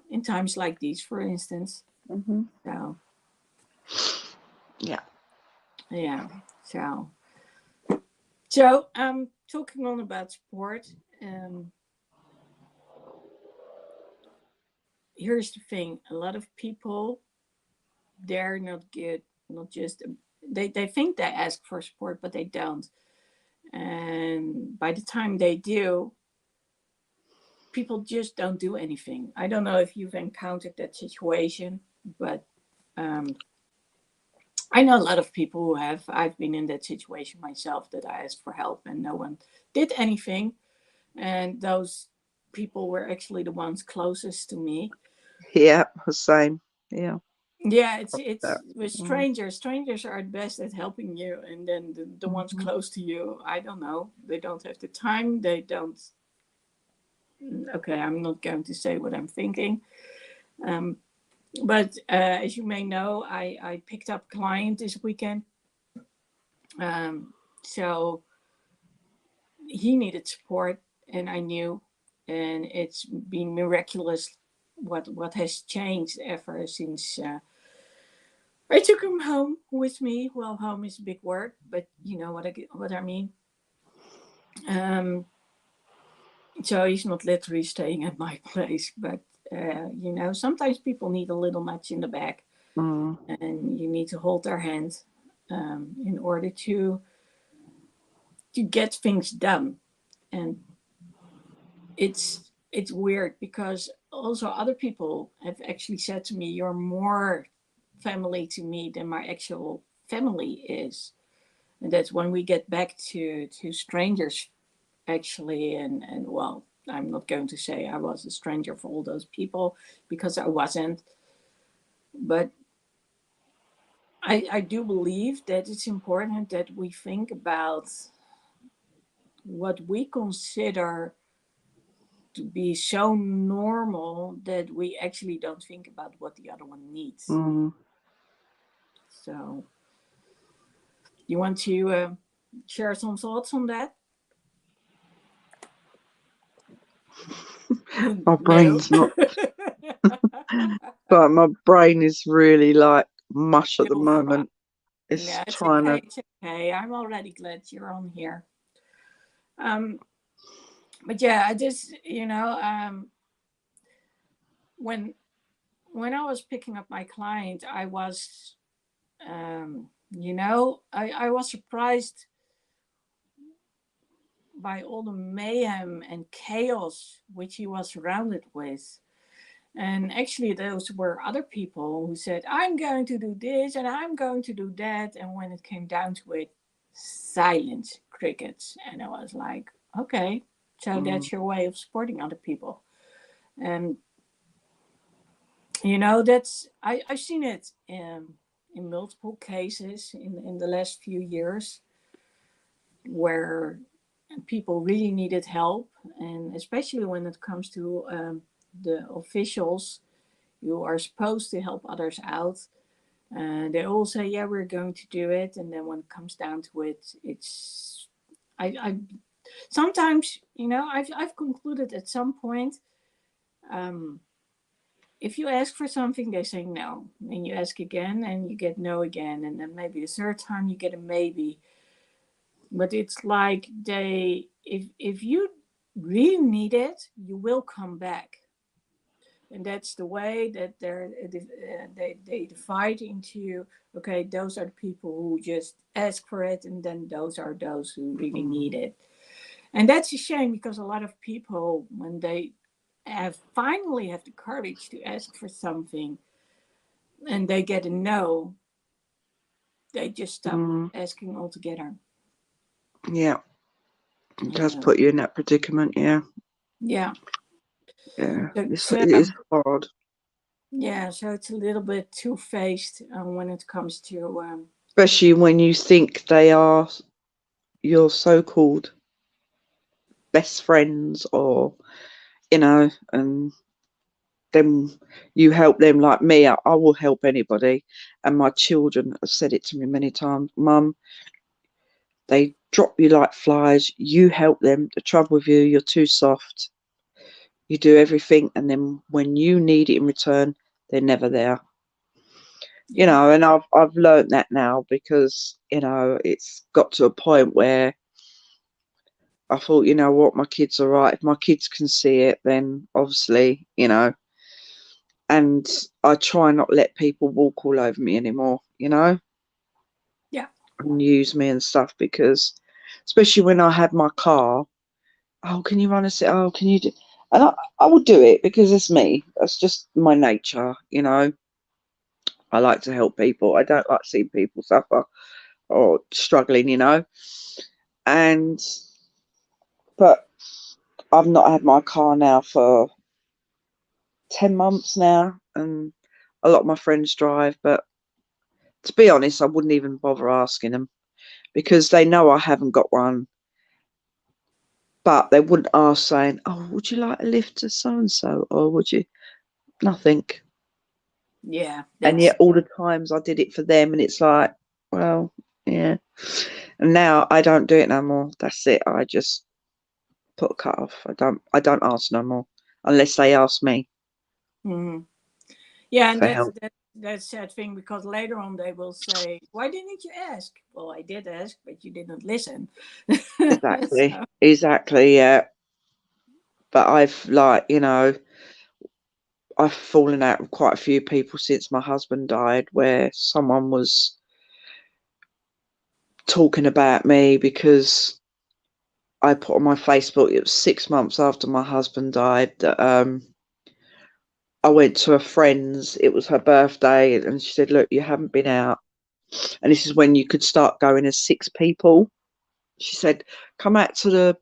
In times like these, for instance. Hmm. So Yeah. yeah, so talking on about sport. Um, Here's the thing: a lot of people they're not good. Not just they think they ask for support, but they don't. And by the time they do, people just don't do anything. I don't know if you've encountered that situation, but um, I know a lot of people who have. I've been in that situation myself that I asked for help and no one did anything. And those people were actually the ones closest to me. Yeah. The same. Yeah. Yeah, it's That. with Mm-hmm. strangers. Strangers are the best at helping you, and then the ones close to you, I don't know. They don't have the time. They don't. Okay, I'm not going to say what I'm thinking. Um, but as you may know, I picked up a client this weekend. So he needed support, and I knew, and it's been miraculous what has changed ever since I took him home with me. Well, home is a big word, but you know what I mean. Um, so he's not literally staying at my place, but sometimes people need a little nudge in the back, Mm. and you need to hold their hand in order to get things done. And it's weird because also other people have actually said to me, "You're more family to me than my actual family is." And that's when we get back to strangers actually, and well, I'm not going to say I was a stranger for all those people because I wasn't, but I do believe that it's important that we think about what we consider to be so normal that we actually don't think about what the other one needs. Mm. So, you want to share some thoughts on that? My No. brain's not. But my brain is really like mush at the You'll fine. moment. It's Yeah, it's trying okay. to. It's okay. I'm already glad you're on here. Um, but yeah, I just when when I was picking up my client, I was surprised by all the mayhem and chaos which he was surrounded with. And actually, those were other people who said, I'm going to do this and I'm going to do that. And when it came down to it, silence, crickets. And I was like, okay, so Mm, that's your way of supporting other people. And, I've seen it in multiple cases in the last few years where people really needed help. And especially when it comes to the officials, you are supposed to help others out. They all say, "Yeah, we're going to do it," and then when it comes down to it, it's I sometimes I've concluded at some point, um, if you ask for something, they say no, and you ask again, and you get no again, and then maybe the third time you get a maybe. But it's like if you really need it, you will come back. And that's the way that they divide into, okay, those are the people who just ask for it, and then those are those who really mm, need it. And that's a shame, because a lot of people, when they have finally have the courage to ask for something and they get a no, they just stop mm. asking altogether. Yeah, it does um, put you in that predicament. Yeah, yeah. yeah. It's It is hard, yeah, so it's a little bit two-faced when it comes to especially when you think they are your so-called best friends, or and then you help them. Like me, I will help anybody, and my children have said it to me many times. Mum, they drop you like flies. You help them. The trouble with you, you're too soft. You do everything, and then when you need it in return, they're never there. yeah, And I've learned that now, because it's got to a point where I thought, you know what, my kids are right. If my kids can see it, then obviously, and I try not let people walk all over me anymore, yeah, and use me and stuff, because especially when I had my car, oh, can you run a sit? Oh, can you do? And I will do it, because it's me. That's just my nature. I like to help people. I don't like seeing people suffer or struggling. And but I've not had my car now for 10 months now, and a lot of my friends drive. But to be honest, I wouldn't even bother asking them, because they know I haven't got one. But they wouldn't ask, saying, "Oh, would you like a lift to so and so, or would you?" Nothing. yeah. And That's yet, all the times I did it for them, and it's like, well, yeah. And now I don't do it no more. That's it. I just put a cut off. I don't ask no more, unless they ask me mhm. Yeah, and for that's help. that's sad thing, because later on they will say, "Why didn't you ask?" Well, I did ask, but you didn't listen. Exactly. So Exactly. Yeah. But I've fallen out with quite a few people since my husband died, where someone was talking about me because I put on my Facebook, it was 6 months after my husband died, that I went to a friend's, it was her birthday, and she said, "Look, you haven't been out." And this is when you could start going as 6 people. She said, "Come out to the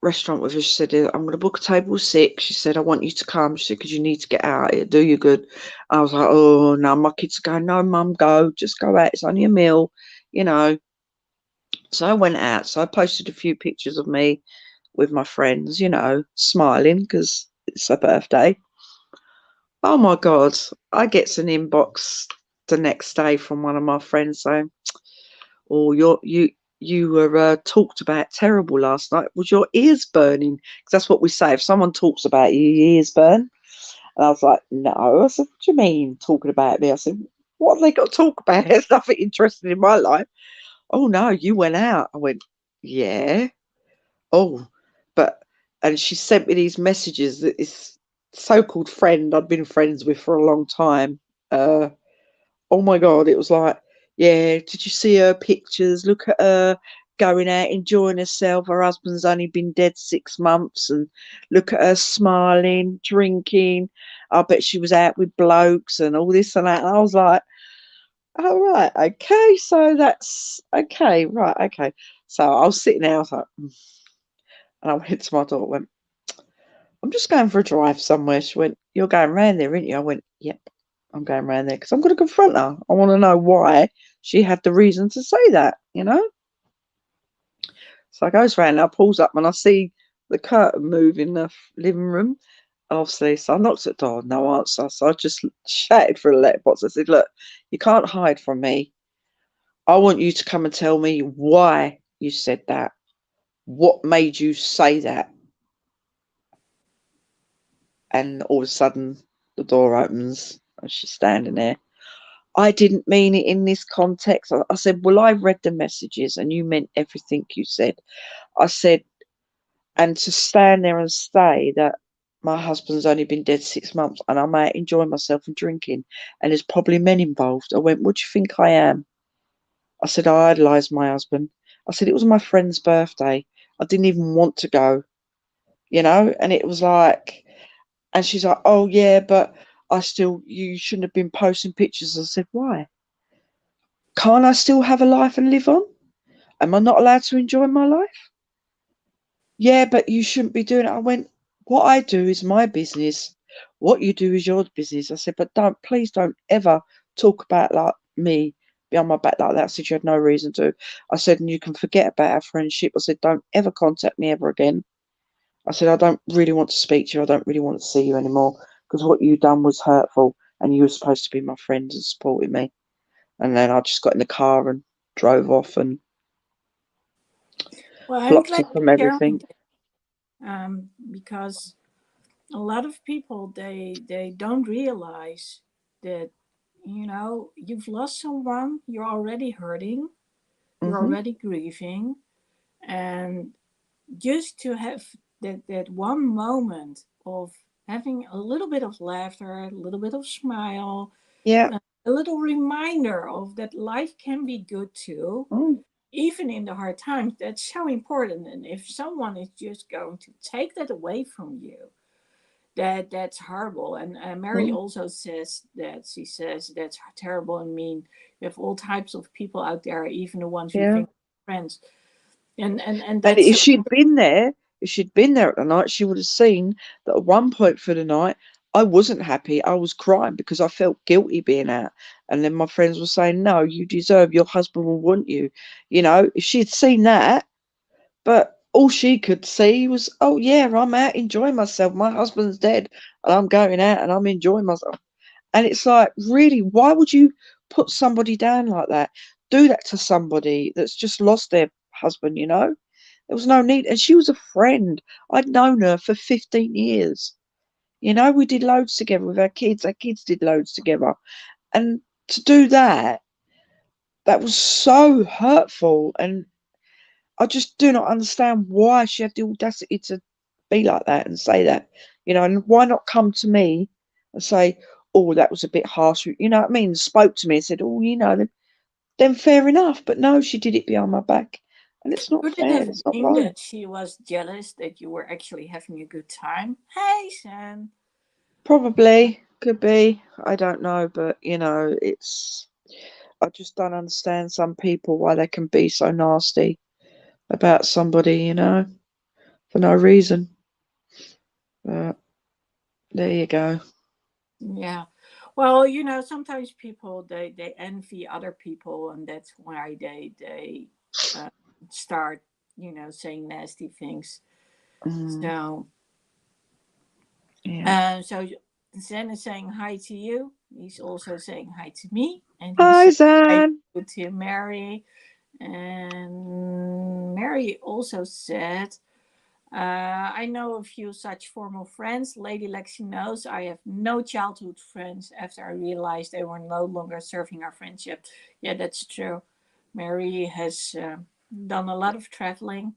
restaurant with us." She said, "I'm going to book a table of six." She said, "I want you to come." She said, "Because you need to get out. It'll do you good." I was like, "Oh, no." My kids are going, "No, mum, go. Just go out. It's only a meal, you know." So I went out. So I posted a few pictures of me with my friends, smiling because it's her birthday. Oh my God. I get an inbox the next day from one of my friends saying, "Oh, you were talked about terrible last night. Was your ears burning?" Because that's what we say. If someone talks about you, your ears burn. And I was like, "No." I said, "What do you mean talking about me?" I said, "What have they got to talk about? There's nothing interesting in my life." "Oh no, you went out." I went, "Yeah." "Oh, but," and she sent me these messages that is. so-called friend I'd been friends with for a long time. Uh, oh my God, it was like, yeah, did you see her pictures? Look at her going out, enjoying herself. Her husband's only been dead 6 months, and look at her smiling, drinking. I bet she was out with blokes and all this and that. And I was like, oh, right, okay, so that's okay, right, okay. So I was sitting there, I was like, and I went to my daughter, went, I'm just going for a drive somewhere. She went, you're going round there, aren't you? I went, yep, I'm going round there because I'm going to confront her. I want to know why she had the reason to say that, you know? So I goes round, I pulls up and I see the curtain move in the living room. Obviously, so I knocked at the door, no answer. So I just shouted through the letterbox. I said, look, you can't hide from me. I want you to come and tell me why you said that. What made you say that? And all of a sudden, the door opens and she's standing there. I didn't mean it in this context. I said, well, I read the messages and you meant everything you said. I said, and to stand there and say that my husband's only been dead 6 months and I'm out enjoying myself and drinking and there's probably men involved. I went, what do you think I am? I said, I idolised my husband. I said, it was my friend's birthday. I didn't even want to go, you know? And it was like, and she's like, oh, yeah, but you shouldn't have been posting pictures. I said, why? Can't I still have a life and live on? Am I not allowed to enjoy my life? Yeah, but you shouldn't be doing it. I went, what I do is my business. What you do is your business. I said, but please don't ever talk about like me behind my back like that. I said, you had no reason to. I said, and you can forget about our friendship. I said, don't ever contact me ever again. I said, I don't really want to speak to you. I don't really want to see you anymore because what you done was hurtful and you were supposed to be my friend and supporting me. And then I just got in the car and drove off and Well, I'm blocked glad her from you're sharing everything. this, because a lot of people they don't realize that, you've lost someone, you're already hurting, you're Hmm. already grieving, and just to have that one moment of having a little bit of laughter, a little bit of smile, Yeah. a little reminder of that life can be good too, Mm. even in the hard times. That's so important. And if someone is just going to take that away from you, that's horrible. And Mary Mm. also says that, she says that's terrible and mean. You have all types of people out there, even the ones you Yeah. think are friends, and And that's so. if she'd been there at the night, she would have seen that at one point for the night, I wasn't happy. I was crying because I felt guilty being out. And then my friends were saying, no, you deserve, your husband will want you. You know, if she'd seen that, but all she could see was, oh, yeah, I'm out enjoying myself. My husband's dead and I'm going out and I'm enjoying myself. And it's like, really, why would you put somebody down like that? Do that to somebody that's just lost their husband, you know? There was no need. And she was a friend. I'd known her for 15 years. You know, we did loads together with our kids. Our kids did loads together. And to do that, that was so hurtful. And I just do not understand why she had the audacity to be like that and say that. You know, and why not come to me and say, oh, that was a bit harsh. You know what I mean? Spoke to me and said, oh, you know, then fair enough. But no, she did it behind my back. And it's not Could it fair. have It's not been right. that she was jealous that you were actually having a good time? Hey, Sam. Probably could be. I don't know, but you know, it's. I just don't understand some people why they can be so nasty about somebody, you know, for no reason. But there you go. Yeah. Well, sometimes people they envy other people, and that's why they uh, start saying nasty things. Mm, So yeah. so Zen is saying hi to you. He's also saying hi to me, and he's Hi, saying hi Zan. to Mary. And Mary also said, I know a few such formal friends. Lady Lexy knows I have no childhood friends after I realized they were no longer serving our friendship. Yeah, that's true. Mary has done a lot of traveling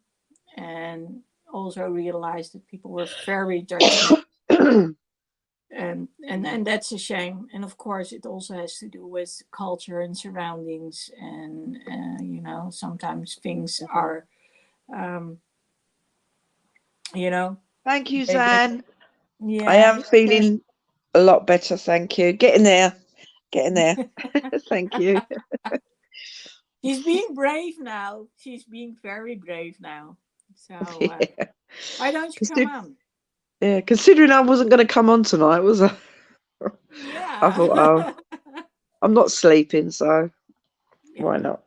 and also realized that people were very judgmental. And that's a shame. And of course, it also has to do with culture and surroundings. And sometimes things are, um, you know, Thank you, they Zan. I yeah. am feeling a lot better, thank you. Getting there. Getting there. Thank you. She's being brave now. She's being very brave now. So Yeah. why don't you come Consider- on? yeah, considering I wasn't going to come on tonight, was I? I Yeah. thought, oh, I'm not sleeping, so why Yeah. not?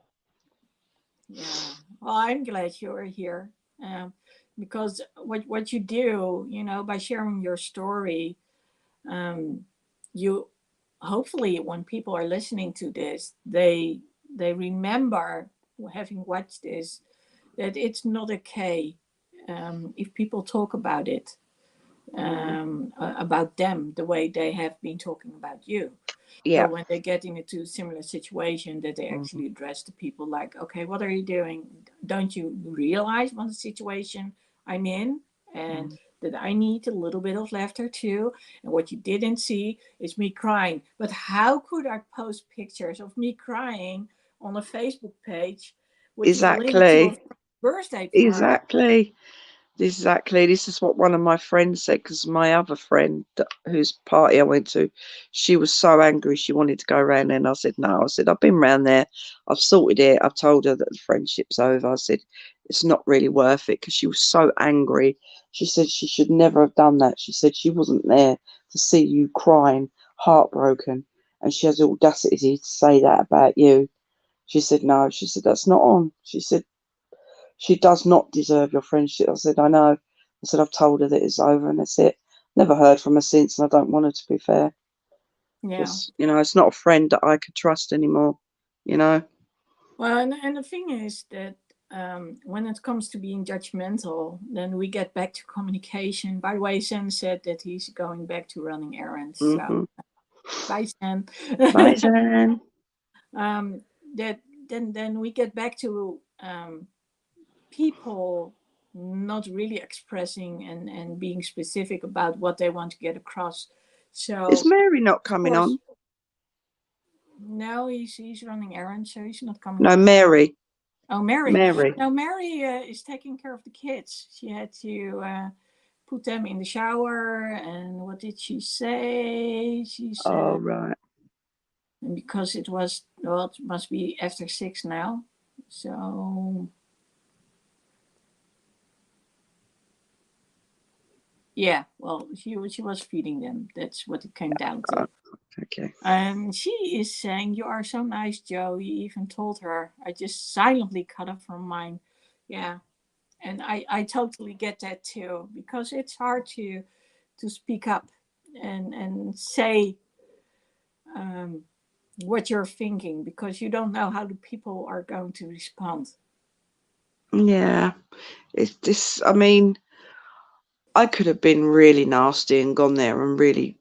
Yeah. Well, I'm glad you're here. Um, because what you do, by sharing your story, um, you hopefully when people are listening to this, they remember having watched this that it's not okay if people talk about it, Mm, about them the way they have been talking about you. So yeah. when they get into a similar situation, that they Mm, actually address the people like, okay, what are you doing? Don't you realize what the situation I'm in? And mm. that I need a little bit of laughter too. And what you didn't see is me crying. But how could I post pictures of me crying on a Facebook page, which is linked to a Exactly. birthday party? Exactly. Exactly. This is what one of my friends said because my other friend, whose party I went to, she was so angry she wanted to go around there. And I said, no. I said, I've been round there. I've sorted it. I've told her that the friendship's over. I said, it's not really worth it because she was so angry. She said she should never have done that. She said she wasn't there to see you crying, heartbroken. And she has the audacity to say that about you. She said, no. She said, that's not on. She said, she does not deserve your friendship. I said, I know. I said, I've told her that it's over and that's it. Never heard from her since, and I don't want her to be fair. Yeah. Because, it's not a friend that I could trust anymore, you know? Well, and the thing is that when it comes to being judgmental, then we get back to communication. By the way, Sen said that he's going back to running errands. So, Mm-hmm. bye, Sen. Bye, Zan. um, that then we get back to people not really expressing and being specific about what they want to get across. Is So, Mary not of coming course, on? now he's running errands, so he's not coming No, on. Mary. Oh, Mary. Mary. Now, Mary is taking care of the kids. She had to put them in the shower. And what did she say? She Oh, said, right. because it was, well, it must be after 6 now. So, yeah, well, she was feeding them. That's what it came down Oh, to. okay. And she is saying, "You are so nice, Joe." You even told her. I just silently cut off her mind. Yeah, and I totally get that too, because it's hard to speak up and say um, what you're thinking, because you don't know how the people are going to respond. Yeah. It's this, I mean, I could have been really nasty and gone there and really,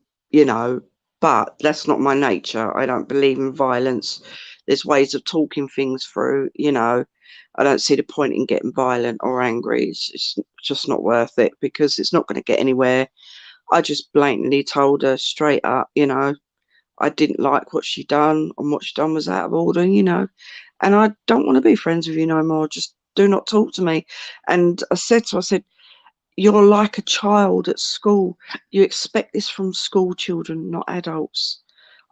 but that's not my nature. I don't believe in violence. There's ways of talking things through, I don't see the point in getting violent or angry. It's just not worth it because it's not going to get anywhere. I just blatantly told her straight up, I didn't like what she done and what she done was out of order, and I don't want to be friends with you no more. Just do not talk to me. And I said, you're like a child at school. You expect this from school children, not adults.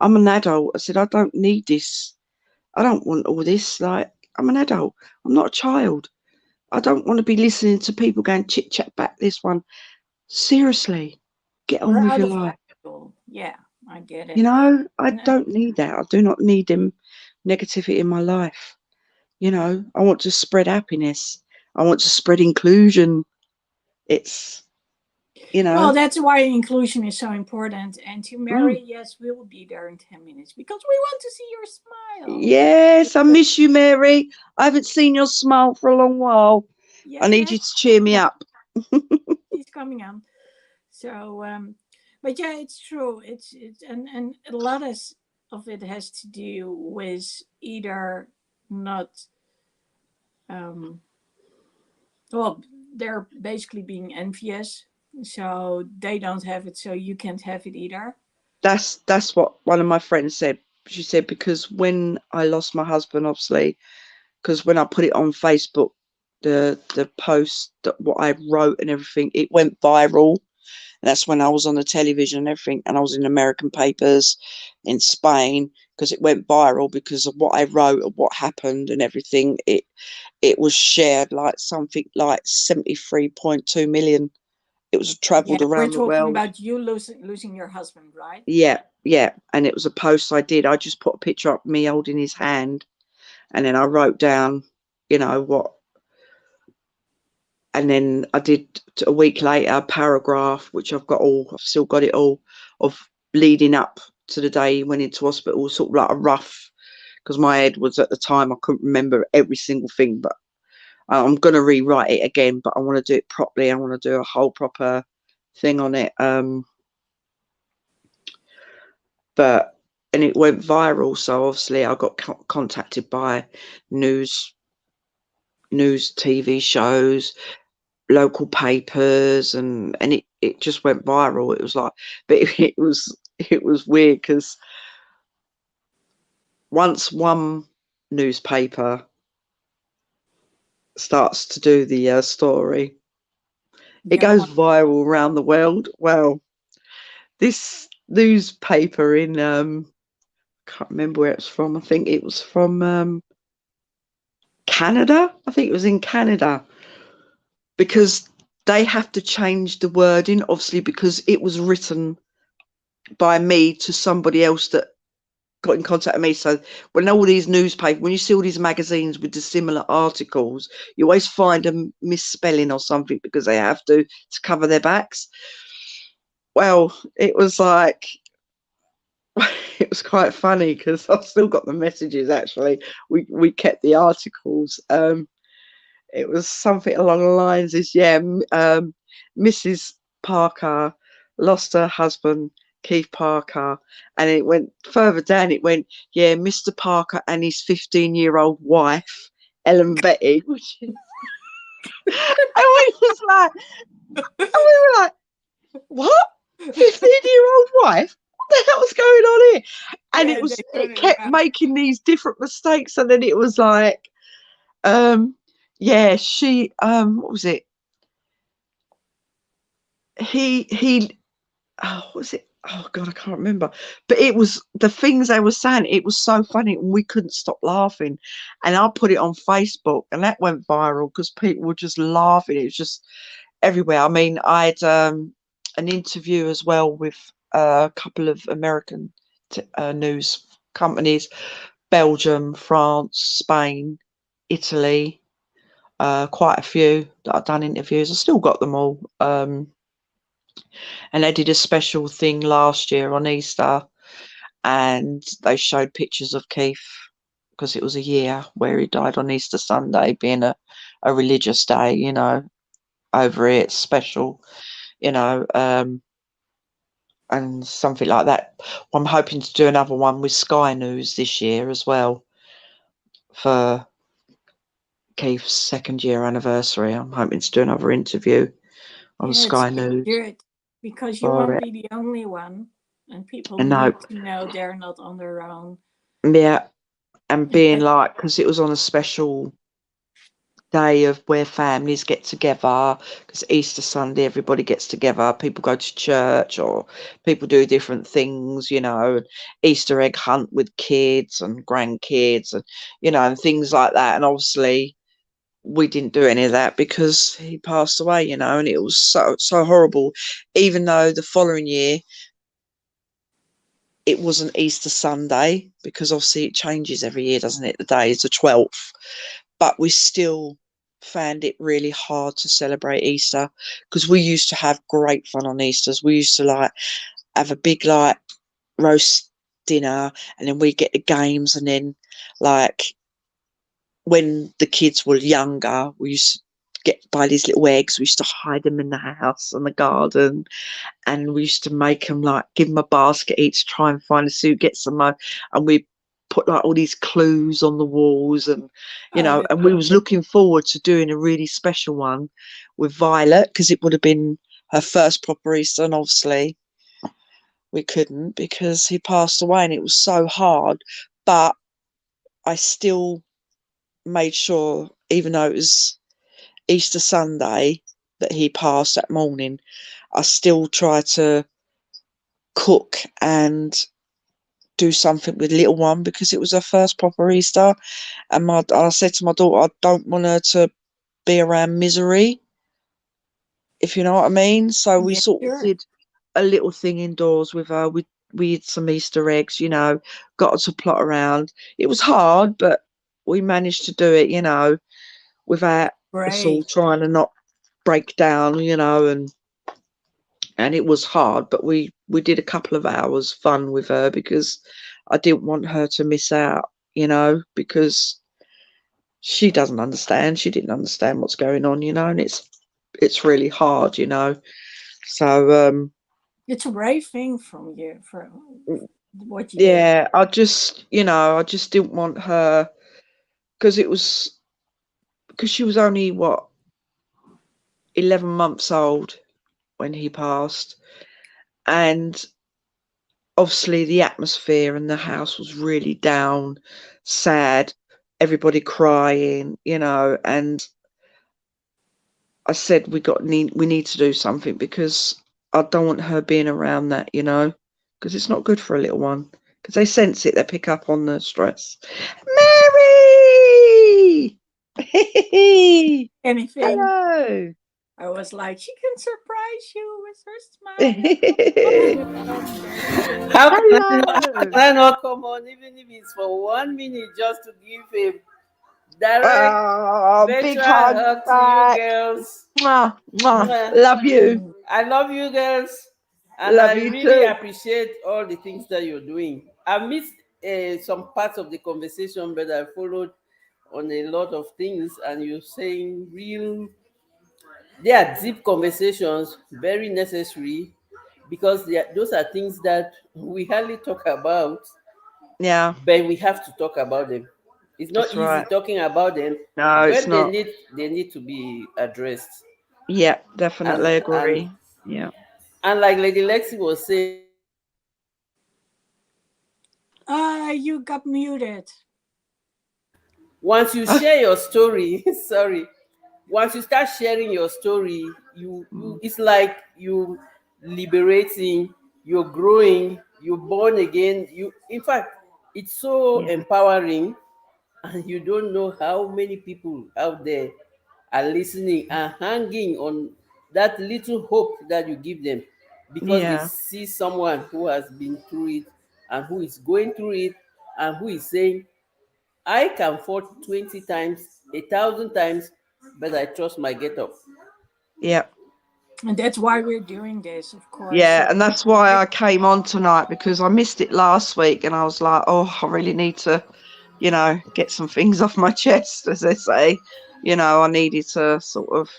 I'm an adult. I said, I don't need this. I don't want all this. Like, I'm an adult. I'm not a child. I don't want to be listening to people going chit chat back this one. Seriously, get on You're with out your of high life. school. Yeah, I get it. I And don't need that. I do not need them negativity in my life. I want to spread happiness. I want to spread inclusion. It's, you well, know, that's why inclusion is so important. And to mm. Mary, yes, we will be there in 10 minutes because we want to see your smile. Yes, I miss you, Mary. I haven't seen your smile for a long while. I Yeah, need yeah, you to cheer me up. she's coming on. So, but yeah, it's true. It's and a lot of it has to do with either not, um, well, they're basically being envious. So they don't have it, so you can't have it either. That's what one of my friends said. She said because when I lost my husband, obviously, because when I put it on Facebook, the post that what I wrote and everything, it went viral. And that's when I was on the television and everything, and I was in American papers in Spain because it went viral because of what I wrote and what happened and everything. It was shared like something like 73.2 million. It was Yeah, travelled we're around the talking world. about you losing your husband, right? Yeah, yeah. And it was a post I did. I just put a picture up me holding his hand, and then I wrote down, what, and then I did a week later a paragraph, which I've still got it all, of leading up to the day he went into hospital, sort of like a rough, because my head was at the time, I couldn't remember every single thing, but I'm going to rewrite it again, but I want to do it properly. I want to do a whole proper thing on it. But, and it went viral. So obviously I got contacted by news, news TV shows, local papers, and it just went viral. It was like, but it was weird because once one newspaper starts to do the story, it The other goes one. viral around the world. Well, this newspaper in can't remember where it's from. I think it was from Canada. I think it was in Canada because they have to change the wording, obviously, because it was written by me to somebody else that got in contact with me. So when all these newspapers, when you see all these magazines with the similar articles, you always find a misspelling or something because they have to cover their backs. Well, it was like it was quite funny because I've still got the messages. Actually, we kept the articles. It was something along the lines is Mrs. Parker lost her husband Keith Parker, and it went further down. It went, yeah, Mr. Parker and his 15-year-old wife Ellen Betty, which is, and we were like, what? 15-year-old wife? What the hell's going on here? And Yeah, they it turn it kept around. making these different mistakes, and then it was like, um, yeah, she, what was it? He oh, what was it? Oh God, I can't remember. But it was the things they were saying. It was so funny, and we couldn't stop laughing. And I put it on Facebook, and that went viral because people were just laughing. It was just everywhere. I mean, I had an interview as well with a couple of American news companies: Belgium, France, Spain, Italy. Quite a few that I've done interviews. I still got them all. And they did a special thing last year on Easter, and they showed pictures of Keith because it was a year where he died on Easter Sunday, being a religious day, over here. It's special, you know, um, and something like that. I'm hoping to do another one with Sky News this year as well for Keith's second year anniversary. I'm hoping to do another interview on Yeah, it's Sky News good because you for won't it. be the only one, and people And need hope, to know they're not on their own. yeah, and And being that, like, because it was on a special day of where families get together, because Easter Sunday everybody gets together, people go to church or people do different things, Easter egg hunt with kids and grandkids, and and things like that. And obviously we didn't do any of that because he passed away, and it was so horrible. Even though the following year it wasn't Easter Sunday, because obviously it changes every year, doesn't it? The day is the 12th, but we still found it really hard to celebrate Easter because we used to have great fun on Easters. We used to like have a big like roast dinner, and then we get the games, and then like when the kids were younger, we used to get buy these little eggs. We used to hide them in the house and the garden, and we used to make them like give them a basket each, try and find a suit, get some, and we put like all these clues on the walls, and oh, that's and we was lovely. looking forward to doing a really special one with Violet because it would have been her first proper Easter, and obviously we couldn't because he passed away, and it was so hard. But I still made sure, even though it was Easter Sunday that he passed that morning, I still try to cook and do something with little one because it was her first proper Easter. And I said to my daughter, I don't want her to be around misery, if you know what I mean. So we Yeah, sort of sure. did a little thing indoors with her. We had some Easter eggs, got her to plot around. It was hard, but we managed to do it, without us all Brave. trying to not break down, and it was hard, but we did a couple of hours fun with her because I didn't want her to miss out, because she doesn't understand. She didn't understand what's going on, and it's really hard, So It's a brave thing from you for what you did. yeah, I just didn't want her because she was only 11 months old when he passed, and obviously the atmosphere in the house was really down, sad, everybody crying, and I said we need to do something because I don't want her being around that, because it's not good for a little one. Because they sense it, they pick up on the stress. Mary! Anything. Hello! I was like, she can surprise you with her smile. Welcome. There she is. How Hello! can I not come on, even if it's for 1 minute, just to give a direct Oh, big virtual hug hug to you back. girls? Mwah, mwah. Mwah. Love you. Mm. I love you girls, and Love I you really too. appreciate all the things that you're doing. I missed some parts of the conversation, but I followed on a lot of things, and you're saying real, they are deep conversations, very necessary, because those are things that we hardly talk about, Yeah, but we have to talk about them. It's not that's easy right. talking about them, No, it's but they not. need they need to be addressed. Yeah, And definitely and agree. Yeah. and like Lady Lexi was saying, You got muted. once you share your story, sorry, once you start sharing your story, you it's like you liberating, you're growing, you're born again. You, in fact, it's so Yeah. empowering, and you don't know how many people out there are listening and hanging on that little hope that you give them, because they Yeah. see someone who has been through it and who is going through it and who is saying, I can fall 20 times, 1,000 times, but I trust my get up. Yeah. And that's why we're doing this, of course. Yeah. So And that's why I came on tonight because I missed it last week and I was like, oh, I really need to, get some things off my chest, as they say. I needed to sort of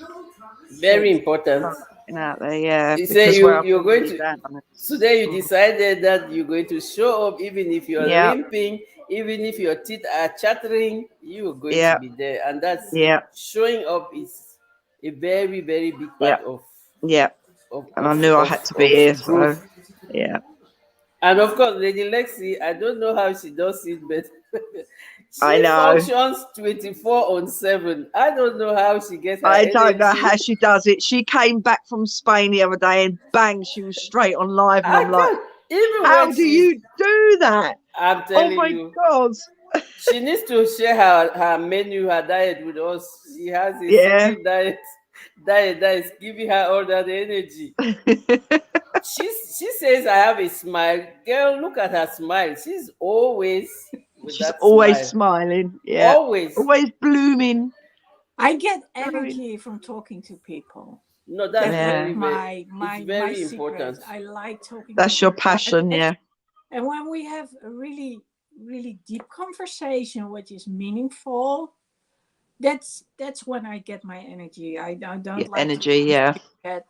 Very good. important. start getting out there, yeah, You say because where I've you're been going really to, down. today you Mm. decided that you're going to show up, even if you're Yeah. limping, even if your teeth are chattering, you're going to Yeah. be there. And that's, Yeah. showing up is a very, very big Yeah. part of Yeah. of, And I of, knew I of, had to be of here. So, growth. yeah. And of course, Lady Lexi, I don't know how she does it, but I she know. functions 24/7. I don't know how she gets her I don't know energy. how she does it. She came back from Spain the other day and bang, she was straight on live. And I I'm like, can't. Even how when do she's, you do that? I'm Oh telling my you, God. she needs to share her menu, her diet with us. She has a Yeah. secret diet that is giving her all that energy. She says I have a smile. Girl, look at her smile. She's always with She's that always smile. smiling. Yeah. Always. Always blooming. I get Glowing. energy from talking to people. No, that's That's very, Yeah. very, it's my very secret. important. I like talking to That's your people, passion. Yeah. and when we have a really deep conversation, which is meaningful, that's when I get my energy. I don't Your like to energy. listen to Yeah. chit chat.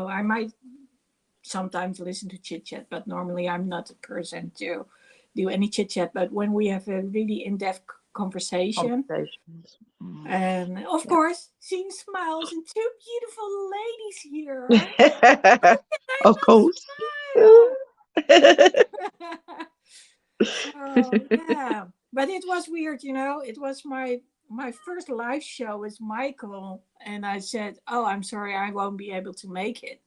I might sometimes listen to chit chat, but normally I'm not a person to do any chit chat. But when we have a really in depth conversation, Conversations. And of course, seeing smiles and two beautiful ladies here. Can I Of course. not smile? So yeah, but it was weird, you know. It was my first live show with Michael, and I said, "Oh, I'm sorry, I won't be able to make it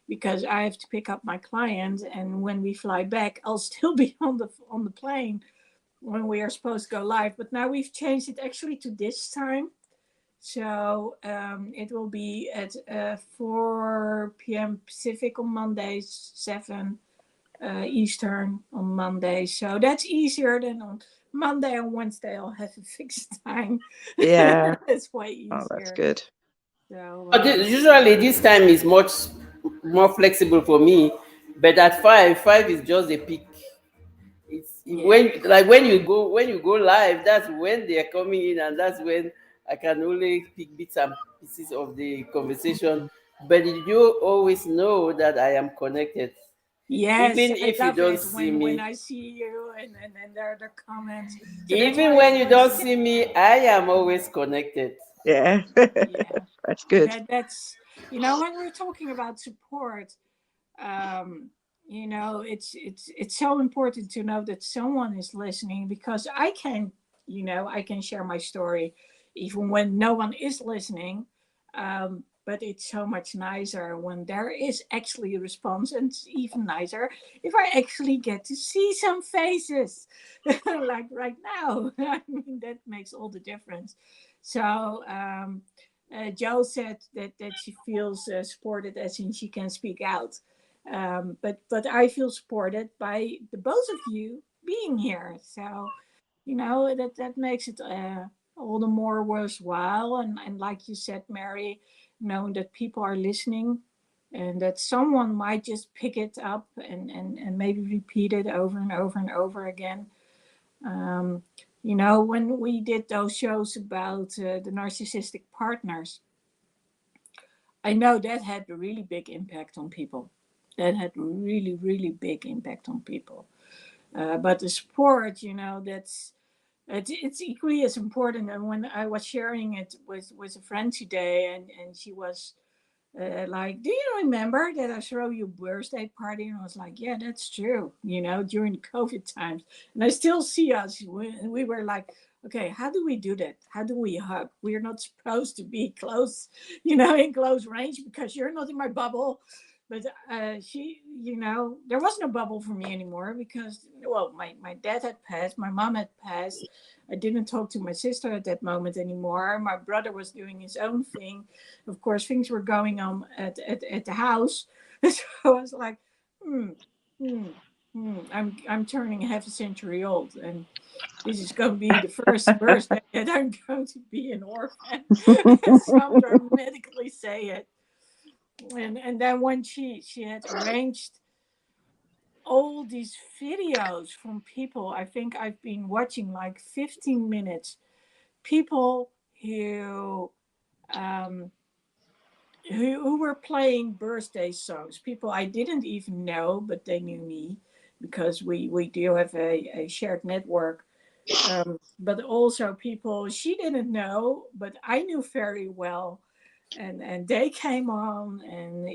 because I have to pick up my client, and when we fly back, I'll still be on the plane when we are supposed to go live." But now we've changed it actually to this time, so it will be at 4 p.m. Pacific on Mondays, 7 Eastern on Monday. So that's easier than on Monday and Wednesday. I'll have a fixed time. Yeah. It's way Oh, that's easier. good. So Usually this time is much more flexible for me, but at five is just a peak. It's yeah. when you go live, that's when they are coming in, and that's when I can only pick bits and pieces of the conversation. But you always know that I am connected, Yes, even I if you love don't it see when me. I see you and there are the comments. So that's Even why I when you always don't say, see me, I am always connected. Yeah. yeah, That's good. that's when we're talking about support, um, it's so important to know that someone is listening because I can share my story even when no one is listening. But it's so much nicer when there is actually a response, and it's even nicer if I actually get to see some faces like right now. I mean, that makes all the difference. So Joe said that she feels supported as in she can speak out, but I feel supported by the both of you being here. So that makes it all the more worthwhile. And like you said, Mary, knowing that people are listening and that someone might just pick it up and maybe repeat it over and over and over again. Um, when we did those shows about the narcissistic partners, I know that had a really big impact on people. That had really, really big impact on people. But the sport, it's equally as important. And when I was sharing it with a friend today, and she was like, "Do you remember that I throw you a birthday party?" And I was like, "Yeah, that's true." During the COVID times, and I still see us. We were like, "Okay, how do we do that? How do we hug? We're not supposed to be close, in close range because you're not in my bubble." But there was no bubble for me anymore because, well, my dad had passed, my mom had passed. I didn't talk to my sister at that moment anymore. My brother was doing his own thing. Of course, things were going on at the house. So I was like, hmm, hmm, I'm turning half a century old, and this is going to be the first birthday that I'm going to be an orphan. Some dramatically say it. And then when she had arranged all these videos from people, I think I've been watching like 15 minutes, people um, who were playing birthday songs, people I didn't even know, but they knew me because we do have a shared network. But also people she didn't know, but I knew very well. And they came on, and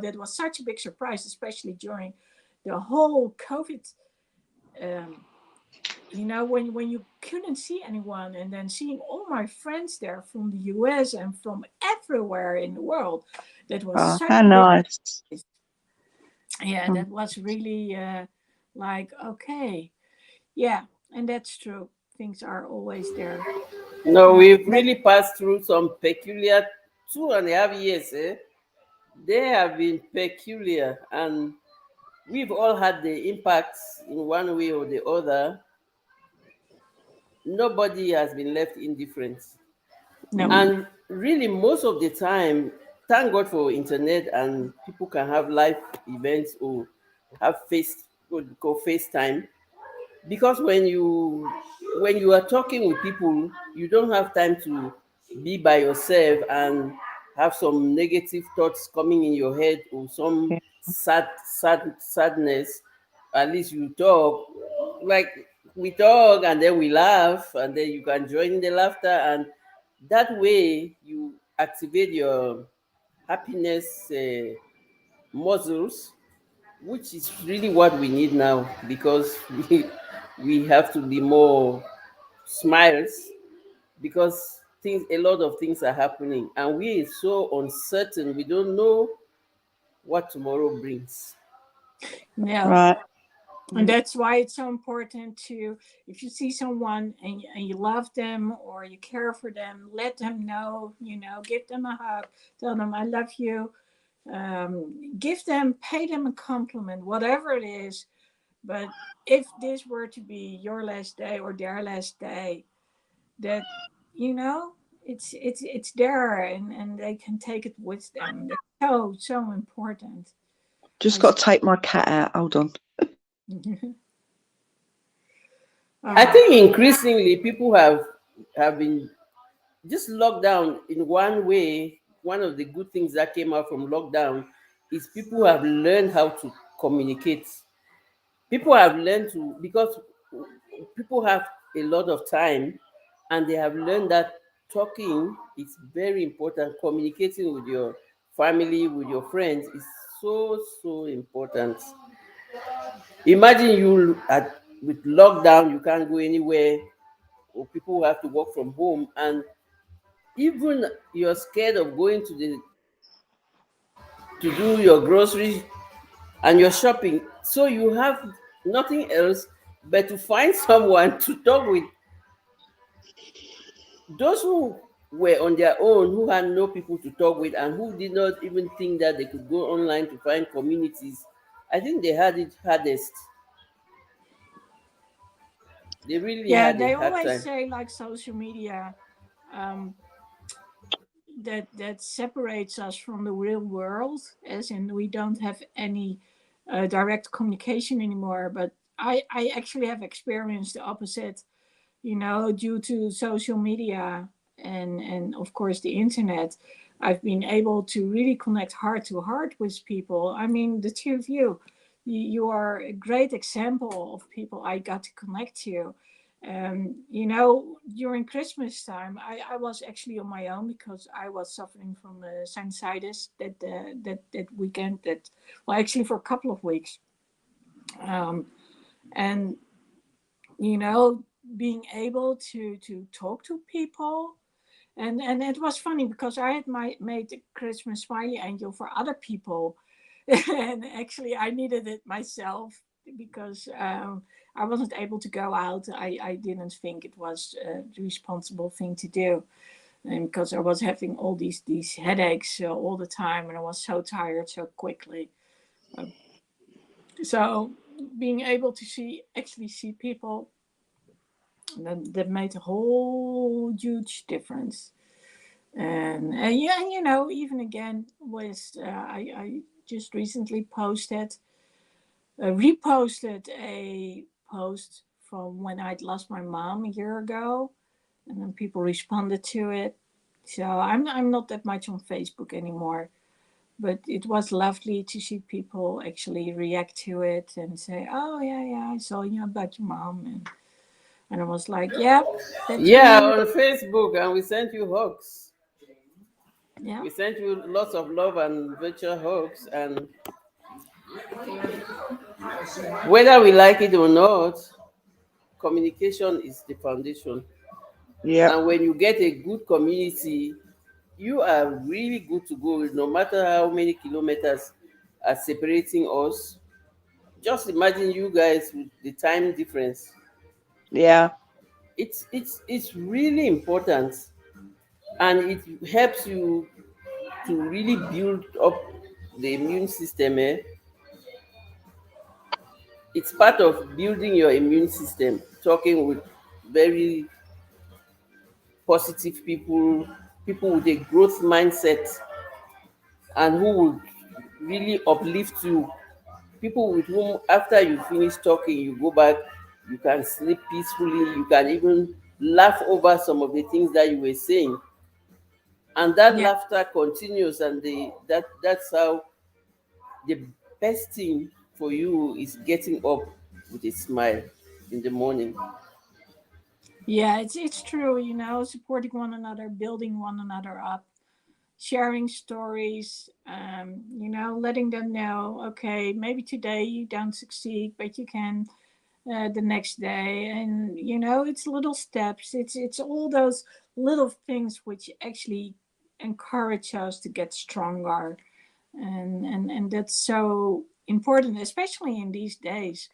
that was such a big surprise, especially during the whole COVID. Um, when you couldn't see anyone, and then seeing all my friends there from the US and from everywhere in the world, that was Oh, such how a big nice. surprise. Yeah, Mm. that was really like, okay, yeah, and that's true. Things are always there. No, we've But really passed through some peculiar 2.5 years. They have been peculiar, and we've all had the impacts in one way or the other. Nobody has been left indifferent. no, And really, most of the time, thank God for internet, and people can have live events or have what we call FaceTime. Because when you are talking with people, you don't have time to be by yourself and have some negative thoughts coming in your head, or some Yeah. sadness. At least you talk, like we talk, and then we laugh, and then you can join in the laughter, and That way, you activate your happiness muscles, which is really what we need now because we have to be more smiles because things a lot of things are happening and we are so uncertain. We don't know what tomorrow brings. No. Right. And that's why it's so important to, if you see someone and you love them or you care for them, let them know, give them a hug, tell them, I love you. Give them, pay them a compliment, whatever it is. But if this were to be your last day or their last day, that, you know, it's there, and they can take it with them. That's so, so important. Just I, got to take my cat out. Hold on. I uh, think increasingly people have been this lockdown in one way. One of the good things that came out from lockdown is people have learned how to communicate. People have learned to because people have a lot of time and they have learned that talking is very important. Communicating with your family, with your friends is so important. Imagine you at with lockdown, you can't go anywhere, or people have to work from home, and even you're scared of going to do your groceries and your shopping. So you have nothing else but to find someone to talk with. Those who were on their own, who had no people to talk with, and who did not even think that they could go online to find communities, I think they had it hardest. They really yeah, had a they hard always time. say like social media, um, that separates us from the real world, as in we don't have any direct communication anymore. But I actually have experienced the opposite, due to social media and of course the internet. I've been able to really connect heart to heart with people. I mean, the two of you are a great example of people I got to connect to. During Christmas time, I was actually on my own because I was suffering from sinusitis that weekend. That well, actually for a couple of weeks, um, and you know, being able to talk to people, and it was funny because I had made the Christmas smiley angel for other people, and actually I needed it myself because I wasn't able to go out. I didn't think it was the responsible thing to do, and because I was having all these headaches all the time, and I was so tired so quickly. Uh, so being able to actually see people, that made a whole huge difference. And yeah, even again with I just recently reposted a post from when I'd lost my mom a year ago, and then people responded to it. So I'm not that much on Facebook anymore, but it was lovely to see people actually react to it and say, "Oh yeah, yeah, I saw you about your mom," and I was like, "Yep, that's Yeah, really on Facebook, and we sent you hugs. yeah, We sent you lots of love and virtual hugs, and whether we like it or not, communication is the foundation. Yep. And when you get a good community, you are really good to go, no matter how many kilometers are separating us. Just imagine you guys with the time difference. Yeah. It's really important, and it helps you to really build up the immune system. It's part of building your immune system, talking with very positive people, people with a growth mindset, and who would really uplift you. People with whom, after you finish talking, you go back, you can sleep peacefully, you can even laugh over some of the things that you were saying. And that yeah. laughter continues, and that's how the best thing for you is getting up with a smile in the morning. Yeah, it's true, supporting one another, building one another up, sharing stories, letting them know, okay, maybe today you don't succeed, but you can the next day. And it's little steps. It's all those little things which actually encourage us to get stronger, and that's so important, especially in these days.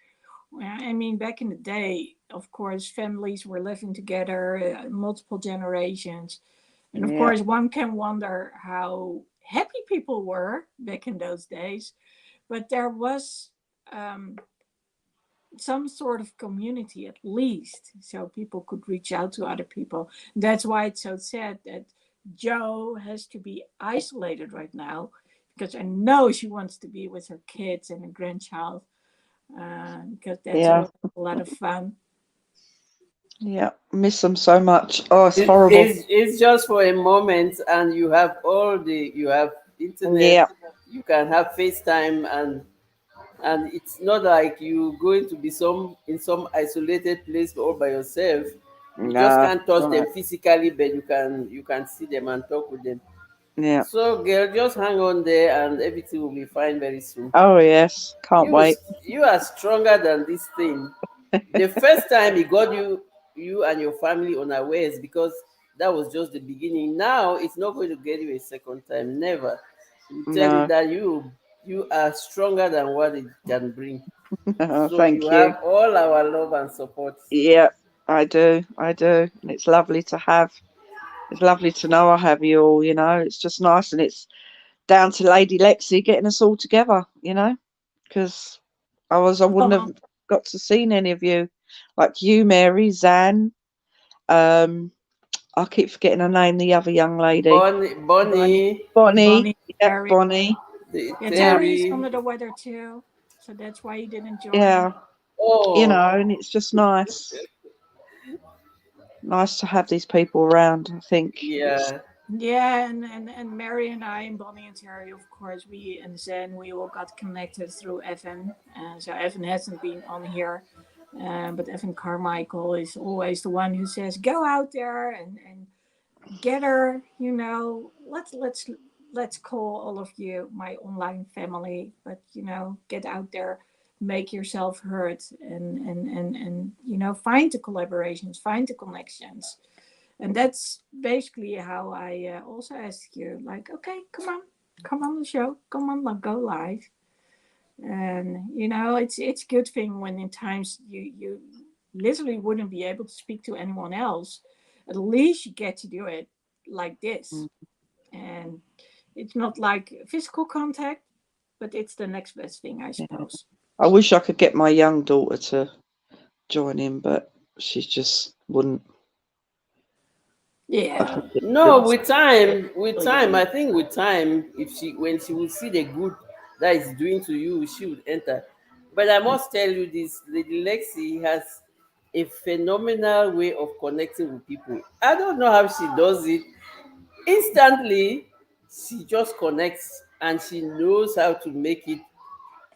Well, I mean, back in the day, of course, families were living together, multiple generations. And of Yeah, course, one can wonder how happy people were back in those days. But there was um, some sort of community at least, so people could reach out to other people. That's why it's so sad that Joe has to be isolated right now, because I know she wants to be with her kids and a grandchild, because that's yeah, always a lot of fun. yeah. Miss them so much. Oh, it's It, horrible. it's just for a moment, and you have internet, Yeah, you can have FaceTime, and it's not like you going to be some in some isolated place all by yourself. You just nah, can't touch them right. physically, but you can see them and talk with them. Yeah. So girl, just hang on there and everything will be fine very soon. Oh yes, can't wait. You are stronger than this thing. The first time he got you and your family unawares, because that was just the beginning. Now it's not going to get you a second time, never. We tell you No, that you are stronger than what it can bring. no, So you thank you. have all our love and support. Yeah, I do, I do, and it's lovely to have. It's lovely to know I have you all. It's just nice, and it's down to Lady Lexy getting us all together. Because I wouldn't Oh, have got to seen any of you, like you, Mary, Zan. Um, I keep forgetting her name. The other young lady, Bonnie, Bonnie, Bonnie, Bonnie. Bonnie, Yep, Terry. Bonnie. Yeah, Yeah, Terry is Terry. under the weather too, so that's why he didn't join. yeah. Oh, And it's just nice, nice to have these people around. I think it's yeah. Yeah, and Mary and I and Bonnie and Terry, of course, we and Zen, we all got connected through Evan. So Evan hasn't been on here, but Evan Carmichael is always the one who says, "Go out there and get her." Let's call all of you my online family, but get out there, make yourself heard, and find the collaborations, find the connections. And that's basically how I also ask you, like, okay, come on the show, come on, go live. And it's a good thing when in times you literally wouldn't be able to speak to anyone else. At least you get to do it like this, mm, and it's not like physical contact, but it's the next best thing, I yeah. suppose. I wish I could get my young daughter to join in, but she just wouldn't. I Yeah, think it's No, just with time, young. I think with time, if she when she will see the good that is doing to you, she would enter. But I must tell you this, Lady Lexi has a phenomenal way of connecting with people. I don't know how she does it. Instantly, she just connects and she knows how to make it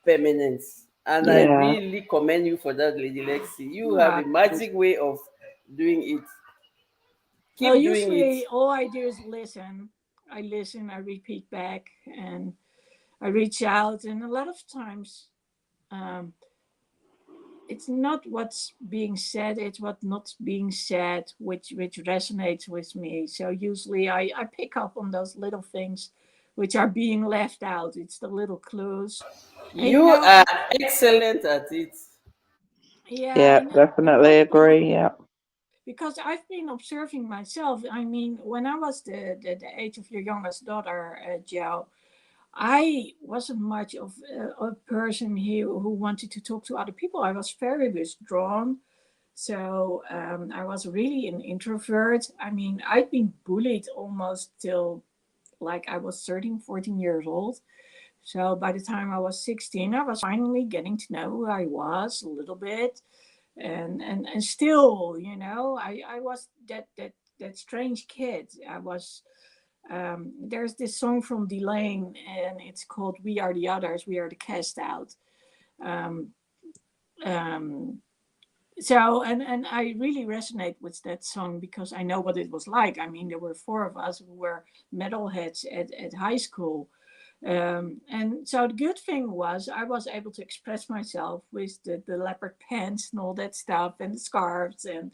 permanent. And I yeah, really commend you for that, Lady Lexi. You have Ah, a magic way of doing it. well, Keep doing it. usually all I do is listen. I listen, I repeat back, and I reach out. And a lot of times, um, it's not what's being said; it's what not being said, which resonates with me. So usually, I pick up on those little things, which are being left out. It's the little clues. And You are excellent at it. yeah, yeah, and definitely one thing, agree. Yeah, because I've been observing myself. I mean, when I was the age of your youngest daughter, Joe, I wasn't much of a person who wanted to talk to other people. I was very withdrawn. So I was really an introvert. I mean, I'd been bullied almost till like I was 13, 14 years old. So by the time I was 16, I was finally getting to know who I was a little bit. And still, I was that strange kid. I was there's this song from Delane, and it's called "We Are the Others, We Are the Cast Out." Um, um, So and I really resonate with that song because I know what it was like. I mean, there were four of us who were metalheads at high school. And so the good thing was I was able to express myself with the leopard pants and all that stuff and the scarves and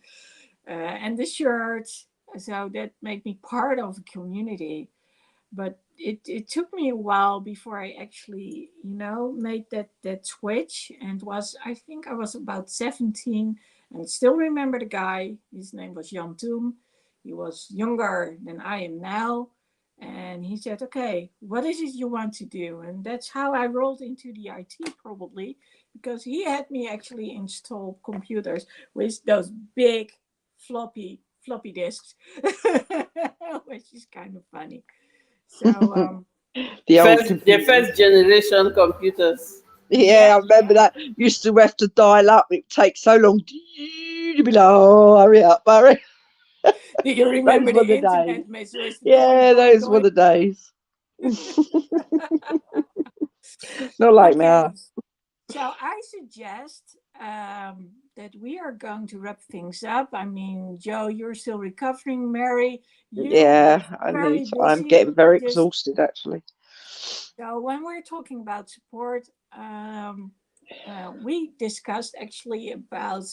the shirts. So that made me part of a community. But it took me a while before I actually, made that switch. And was I think I was about 17 and still remember the guy. His name was Jan Toom. He was younger than I am now. And he said, okay, what is it you want to do? And that's how I rolled into the IT probably, because he had me actually install computers with those big floppy disks, which is kind of funny. So The old The computers. first generation computers. yeah, Yeah, I remember yeah. that. Used to have to dial up. It takes so long. You'd be like, oh, hurry up, hurry. Do you remember Those were the the days. internet mess with the doink Yeah, doink those were doink? the days. Not like Okay, now. so I suggest that we are going to wrap things up. I mean, Joe, you're still recovering. Mary, you Yeah, get I need. very I'm busy. getting very Just exhausted, actually. so when we're talking about support, we discussed actually about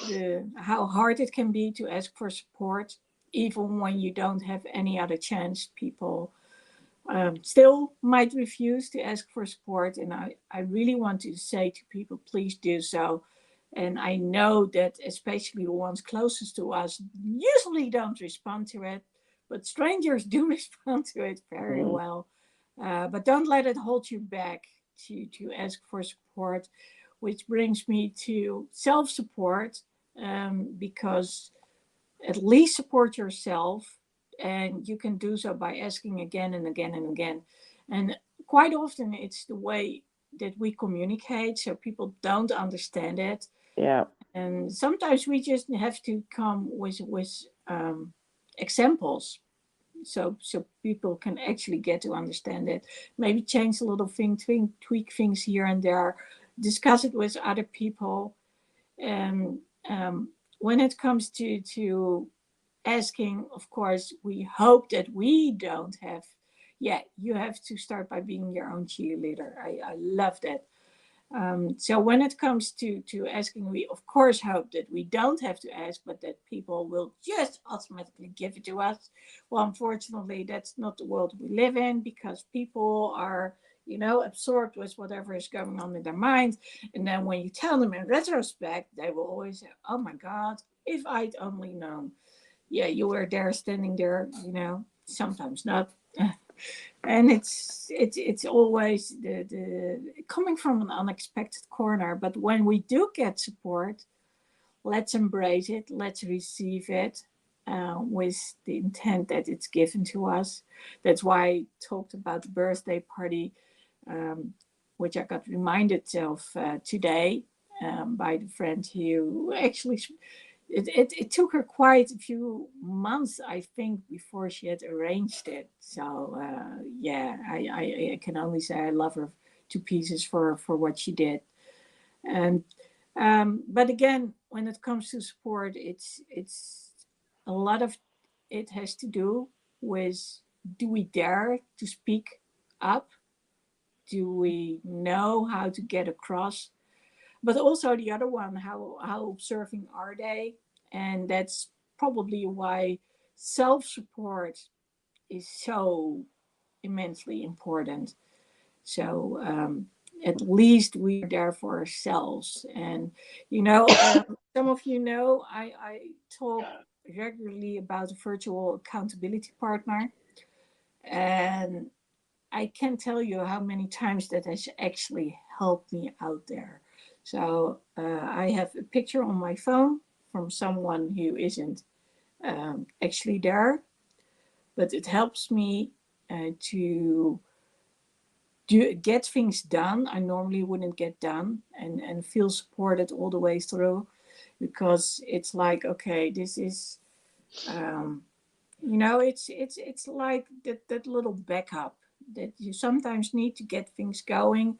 the how hard it can be to ask for support, even when you don't have any other chance. People still might refuse to ask for support, and I really want to say to people, please do so. And I know that especially the ones closest to us usually don't respond to it, but strangers do respond to it very Mm, well. But don't let it hold you back to ask for support, which brings me to self support, because at least support yourself, and you can do so by asking again and again and again. And quite often it's the way that we communicate, so people don't understand it. yeah, And sometimes we just have to come with examples, so people can actually get to understand it. Maybe change a little thing, tweak things here and there, discuss it with other people. And when it comes to asking, of course, we hope that we don't have. Yeah, you have to start by being your own cheerleader. I love that. So when it comes to asking, we of course hope that we don't have to ask, but that people will just automatically give it to us. Well, unfortunately, that's not the world we live in, because people are, absorbed with whatever is going on in their mind. And then when you tell them in retrospect, they will always say, "Oh my God, if I'd only known." Yeah, you were there, standing there, sometimes not. And it's always the coming from an unexpected corner. But when we do get support, let's embrace it, let's receive it, with the intent that it's given to us. That's why I talked about the birthday party, um, which I got reminded of today, by the friend who actually it took her quite a few months, I think, before she had arranged it. So yeah, I can only say I love her to pieces for what she did. And but again, when it comes to sport, it's a lot of it has to do with, do we dare to speak up? Do we know how to get across? But also the other one, how observing are they? And that's probably why self support is so immensely important. So at least we are there for ourselves. And some of I talk regularly about a virtual accountability partner, and I can't tell you how many times that has actually helped me out there. So I have a picture on my phone from someone who isn't actually there, but it helps me to get things done I normally wouldn't get done, and feel supported all the way through, because it's like, okay, this is it's like that little backup that you sometimes need to get things going.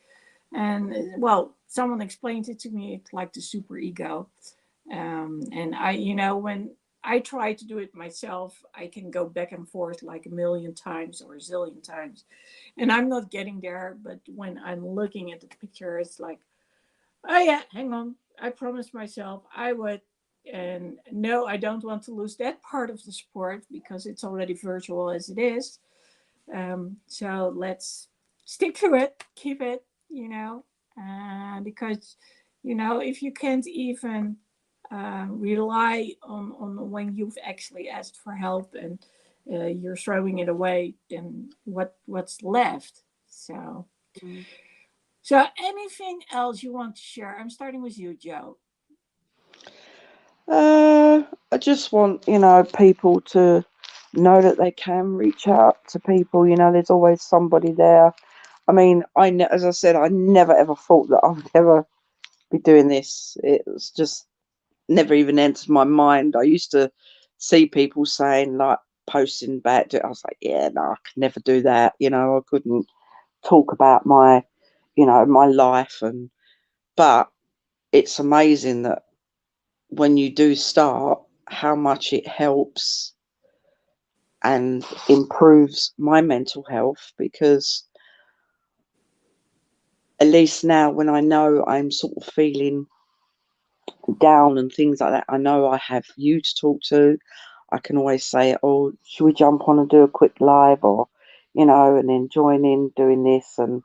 And well, someone explained it to me, it's like the super ego. And when I try to do it myself, I can go back and forth like a million times or a zillion times, and I'm not getting there. But when I'm looking at the picture, it's like, oh yeah, hang on, I promised myself I would. And no, I don't want to lose that part of the sport because it's already virtual as it is. So let's stick to it, keep it, because if you can't even rely on when you've actually asked for help and you're throwing it away, then what's left? So anything else you want to share? I'm starting with you, Joe. I just want, people to know that they can reach out to people. There's always somebody there. I mean, as I said, I never ever thought that I would ever be doing this. It was just never even entered my mind. I used to see people saying, like, posting back to it. I was like, yeah, no, I could never do that. I couldn't talk about my life. But it's amazing that when you do start, how much it helps and improves my mental health, because at least now when I know I'm sort of feeling down and things like that, I know I have you to talk to. I can always say, oh, should we jump on and do a quick live, or and then join in doing this. And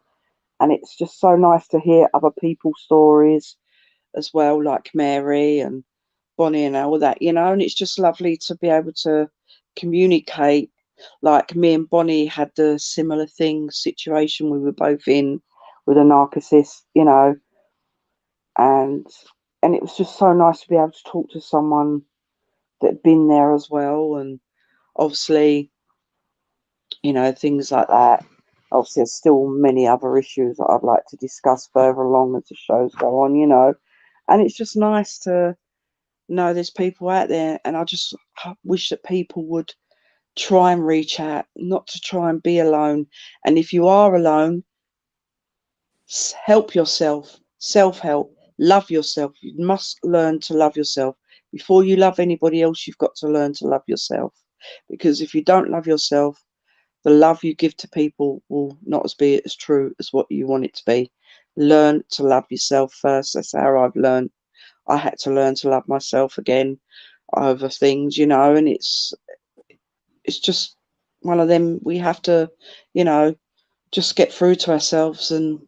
it's just so nice to hear other people's stories as well, like Mary and Bonnie and all that, and it's just lovely to be able to communicate. Like, me and Bonnie had the similar thing situation we were both in with a narcissist, and it was just so nice to be able to talk to someone that had been there as well. And obviously, things like that. Obviously, there's still many other issues that I'd like to discuss further along as the shows go on, and it's just nice to know there's people out there. And I just wish that people would try and reach out, not to try and be alone. And if you are alone, help yourself, self-help, love yourself. You must learn to love yourself. Before you love anybody else, you've got to learn to love yourself. Because if you don't love yourself, the love you give to people will not be as true as what you want it to be. Learn to love yourself first. That's how I've learned. I had to learn to love myself again over things, and it's just one of them. We have to, just get through to ourselves, and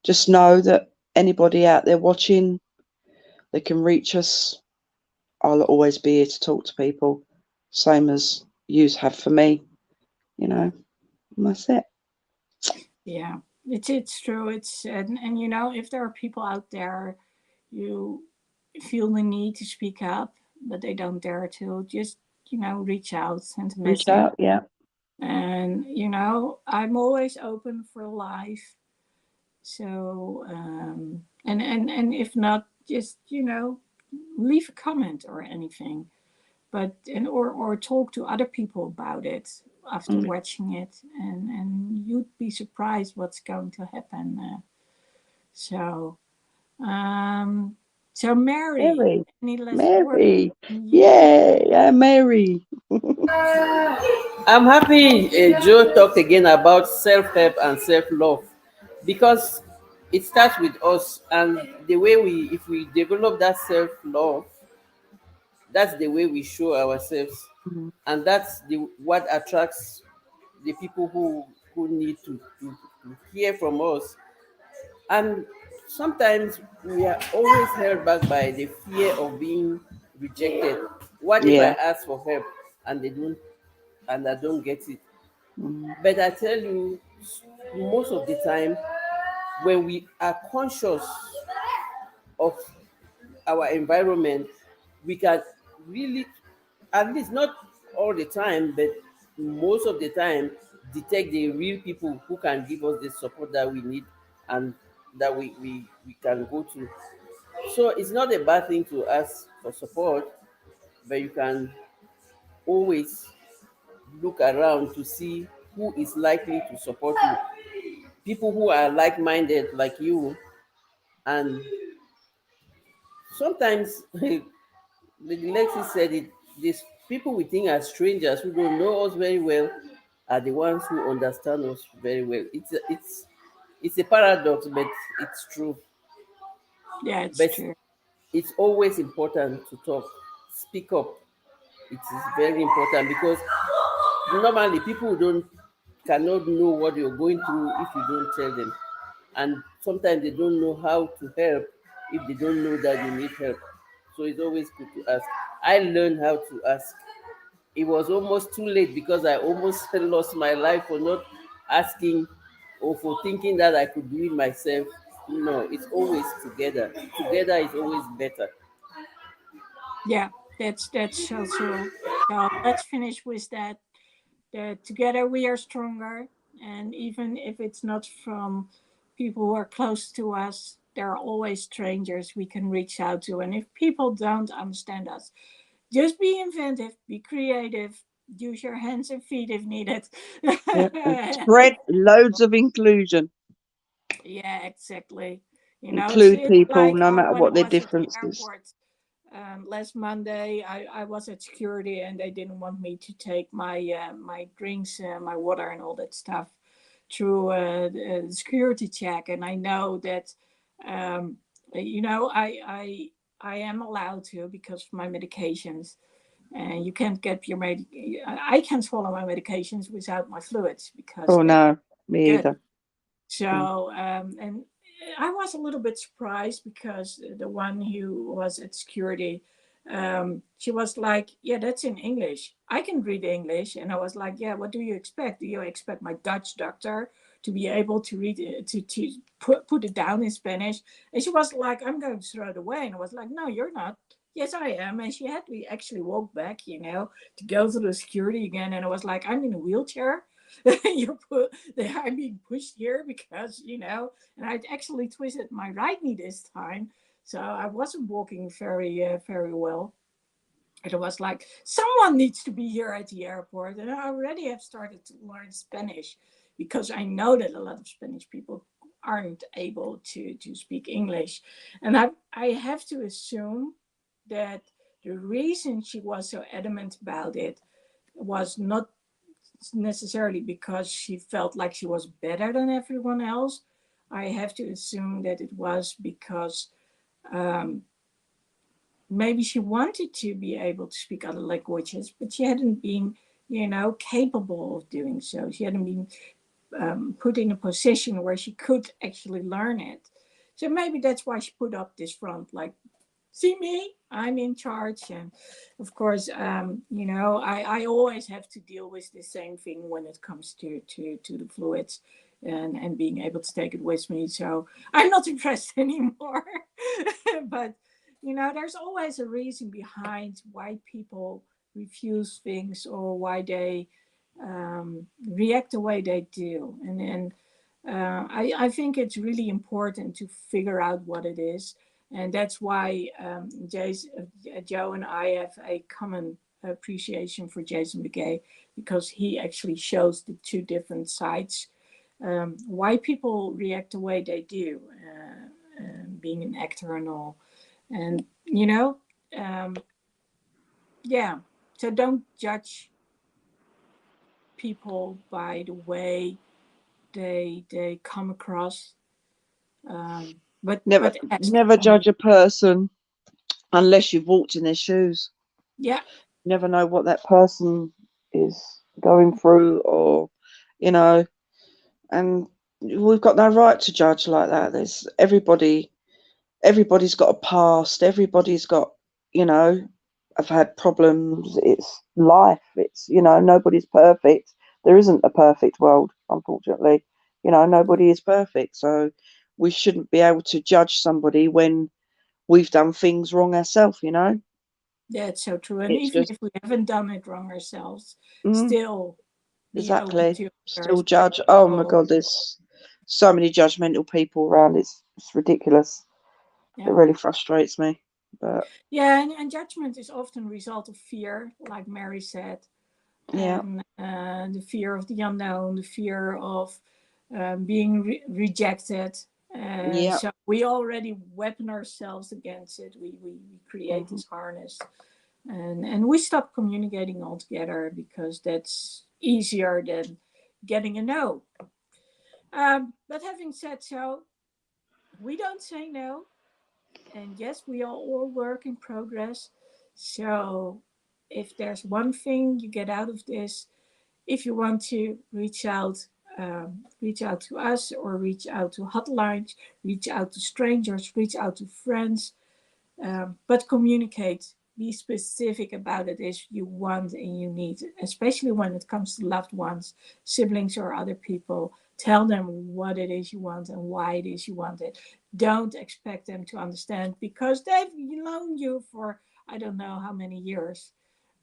just know that anybody out there watching, they can reach us. I'll always be here to talk to people, same as yous have for me, and that's it. Yeah, it's true. And if there are people out there you feel the need to speak up, but they don't dare to, just reach out, send a Reach message. out, yeah. And I'm always open for life. So and if not, just leave a comment or anything. But and or talk to other people about it after Mm. watching it, and you'd be surprised what's going to happen. So um so Mary, Mary, any last word Mary, from you? yeah, Mary. I'm happy Joe talked again about self-help and self-love, because it starts with us, and the way if we develop that self-love, that's the way we show ourselves, Mm. and that's the what attracts the people who need to hear from us. And sometimes we are always held back by the fear of being rejected. What if I Yeah. ask for help and they don't, and I don't get it? Mm. But I tell you, most of the time, when we are conscious of our environment, we can really, at least not all the time, but most of the time, detect the real people who can give us the support that we need, and that we can go to. So it's not a bad thing to ask for support, but you can always look around to see who is likely to support you. People who are like minded like you. And sometimes Lady Lexi said it. These people we think are strangers who don't know us very well are the ones who understand us very well. It's a paradox, but it's true. Yeah, it's But true. it's always important to talk, speak up. It is very important because normally people don't cannot know what you're going through if you don't tell them, and sometimes they don't know how to help if they don't know that you need help. So it's always good to ask. I learned how to ask. It was almost too late because I almost lost my life for not asking or for thinking that I could do it myself. No, it's always together. Together is always better. Yeah, that's so true. So let's finish with that. That together we are stronger, and even if it's not from people who are close to us, there are always strangers we can reach out to. And if people don't understand us, just be inventive, be creative, use your hands and feet if needed. Yeah. And spread loads of inclusion. Yeah, exactly. Include It's people like no matter when I what their was at the differences. airport last Monday. I was at security and they didn't want me to take my drinks, my water, and all that stuff through the security check. And I know that, um, I am allowed to because of my medications. And you can't get your I can't swallow my medications without my fluids because Oh they're no, me good. either. Mm. So, and I was a little bit surprised because the one who was at security, she was like, "Yeah, that's in English. I can read English." And I was like, "Yeah, what do you expect? Do you expect my Dutch doctor to be able to read it, to put it down in Spanish?" And she was like, "I'm going to throw it away." And I was like, "No, you're not." Yes, I am. And she had me actually walk back, to go through the security again. And I was like, "I'm in a wheelchair." They are being pushed here because and I actually twisted my right knee this time, so I wasn't walking very well. And it was like someone needs to be here at the airport, and I already have started to learn Spanish because I know that a lot of Spanish people aren't able to speak English, and I have to assume that the reason she was so adamant about it was not necessarily because she felt like she was better than everyone else. I have to assume that it was because um, maybe she wanted to be able to speak other languages, but she hadn't been, capable of doing so. She hadn't been put in a position where she could actually learn it. So maybe that's why she put up this front, like, see me, I'm in charge. And of course, I always have to deal with the same thing when it comes to the fluids and being able to take it with me. So I'm not impressed anymore. But there's always a reason behind why people refuse things or why they react the way they do. And I think it's really important to figure out what it is, and that's why Joe and I have a common appreciation for Jason McGay, because he actually shows the two different sides, why people react the way they do, being an actor and all, and um, yeah. So don't judge people by the way they come across, Never, but ask never for more. judge a person unless you've walked in their shoes. Yeah, Never know what that person is going through, or you know, and we've got no right to judge like that. There's everybody's got a past. Everybody's got, you know, I've had problems. It's life. It's, nobody's perfect. There isn't a perfect world, unfortunately. Nobody is perfect. So we shouldn't be able to judge somebody when we've done things wrong ourselves. that's so true. And It's even just, if we haven't done it wrong ourselves, mm, still be open exactly. to Still others. judge. Oh my Oh, God, there's so many judgmental people around. It's ridiculous. It yeah. really frustrates me. But Yeah, and judgment is often a result of fear, like Mary said, yeah, and the fear of the unknown, the fear of being rejected. yeah, So we already weapon ourselves against it. We create Mhm. this harness, and we stop communicating altogether because that's easier than getting a no. But having said so, we don't say no, and yes, we are all work in progress. So if there's one thing you get out of this, if you want to reach out to us or reach out to hotlines, reach out to strangers, reach out to friends, but communicate. Be specific about it as you want and you need, especially when it comes to loved ones, siblings, or other people. Tell them what it is you want and why it is you want it. Don't expect them to understand because they've known you for I don't know how many years.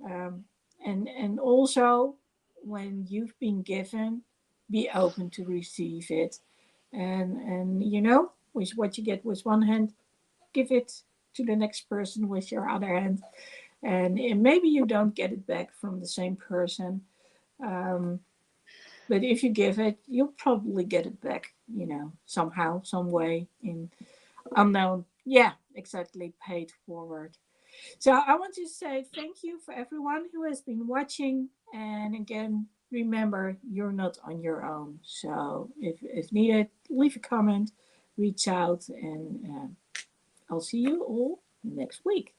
Um, and also, when you've been given, be open to receive it. And with what you get with one hand, give it to the next person with your other hand, and maybe you don't get it back from the same person, um, but if you give it, you'll probably get it back, somehow, some way, in unknown. Yeah, exactly, paid forward. So I want to say thank you for everyone who has been watching, and again, remember, you're not on your own. So if needed, leave a comment, reach out, and I'll see you all next week.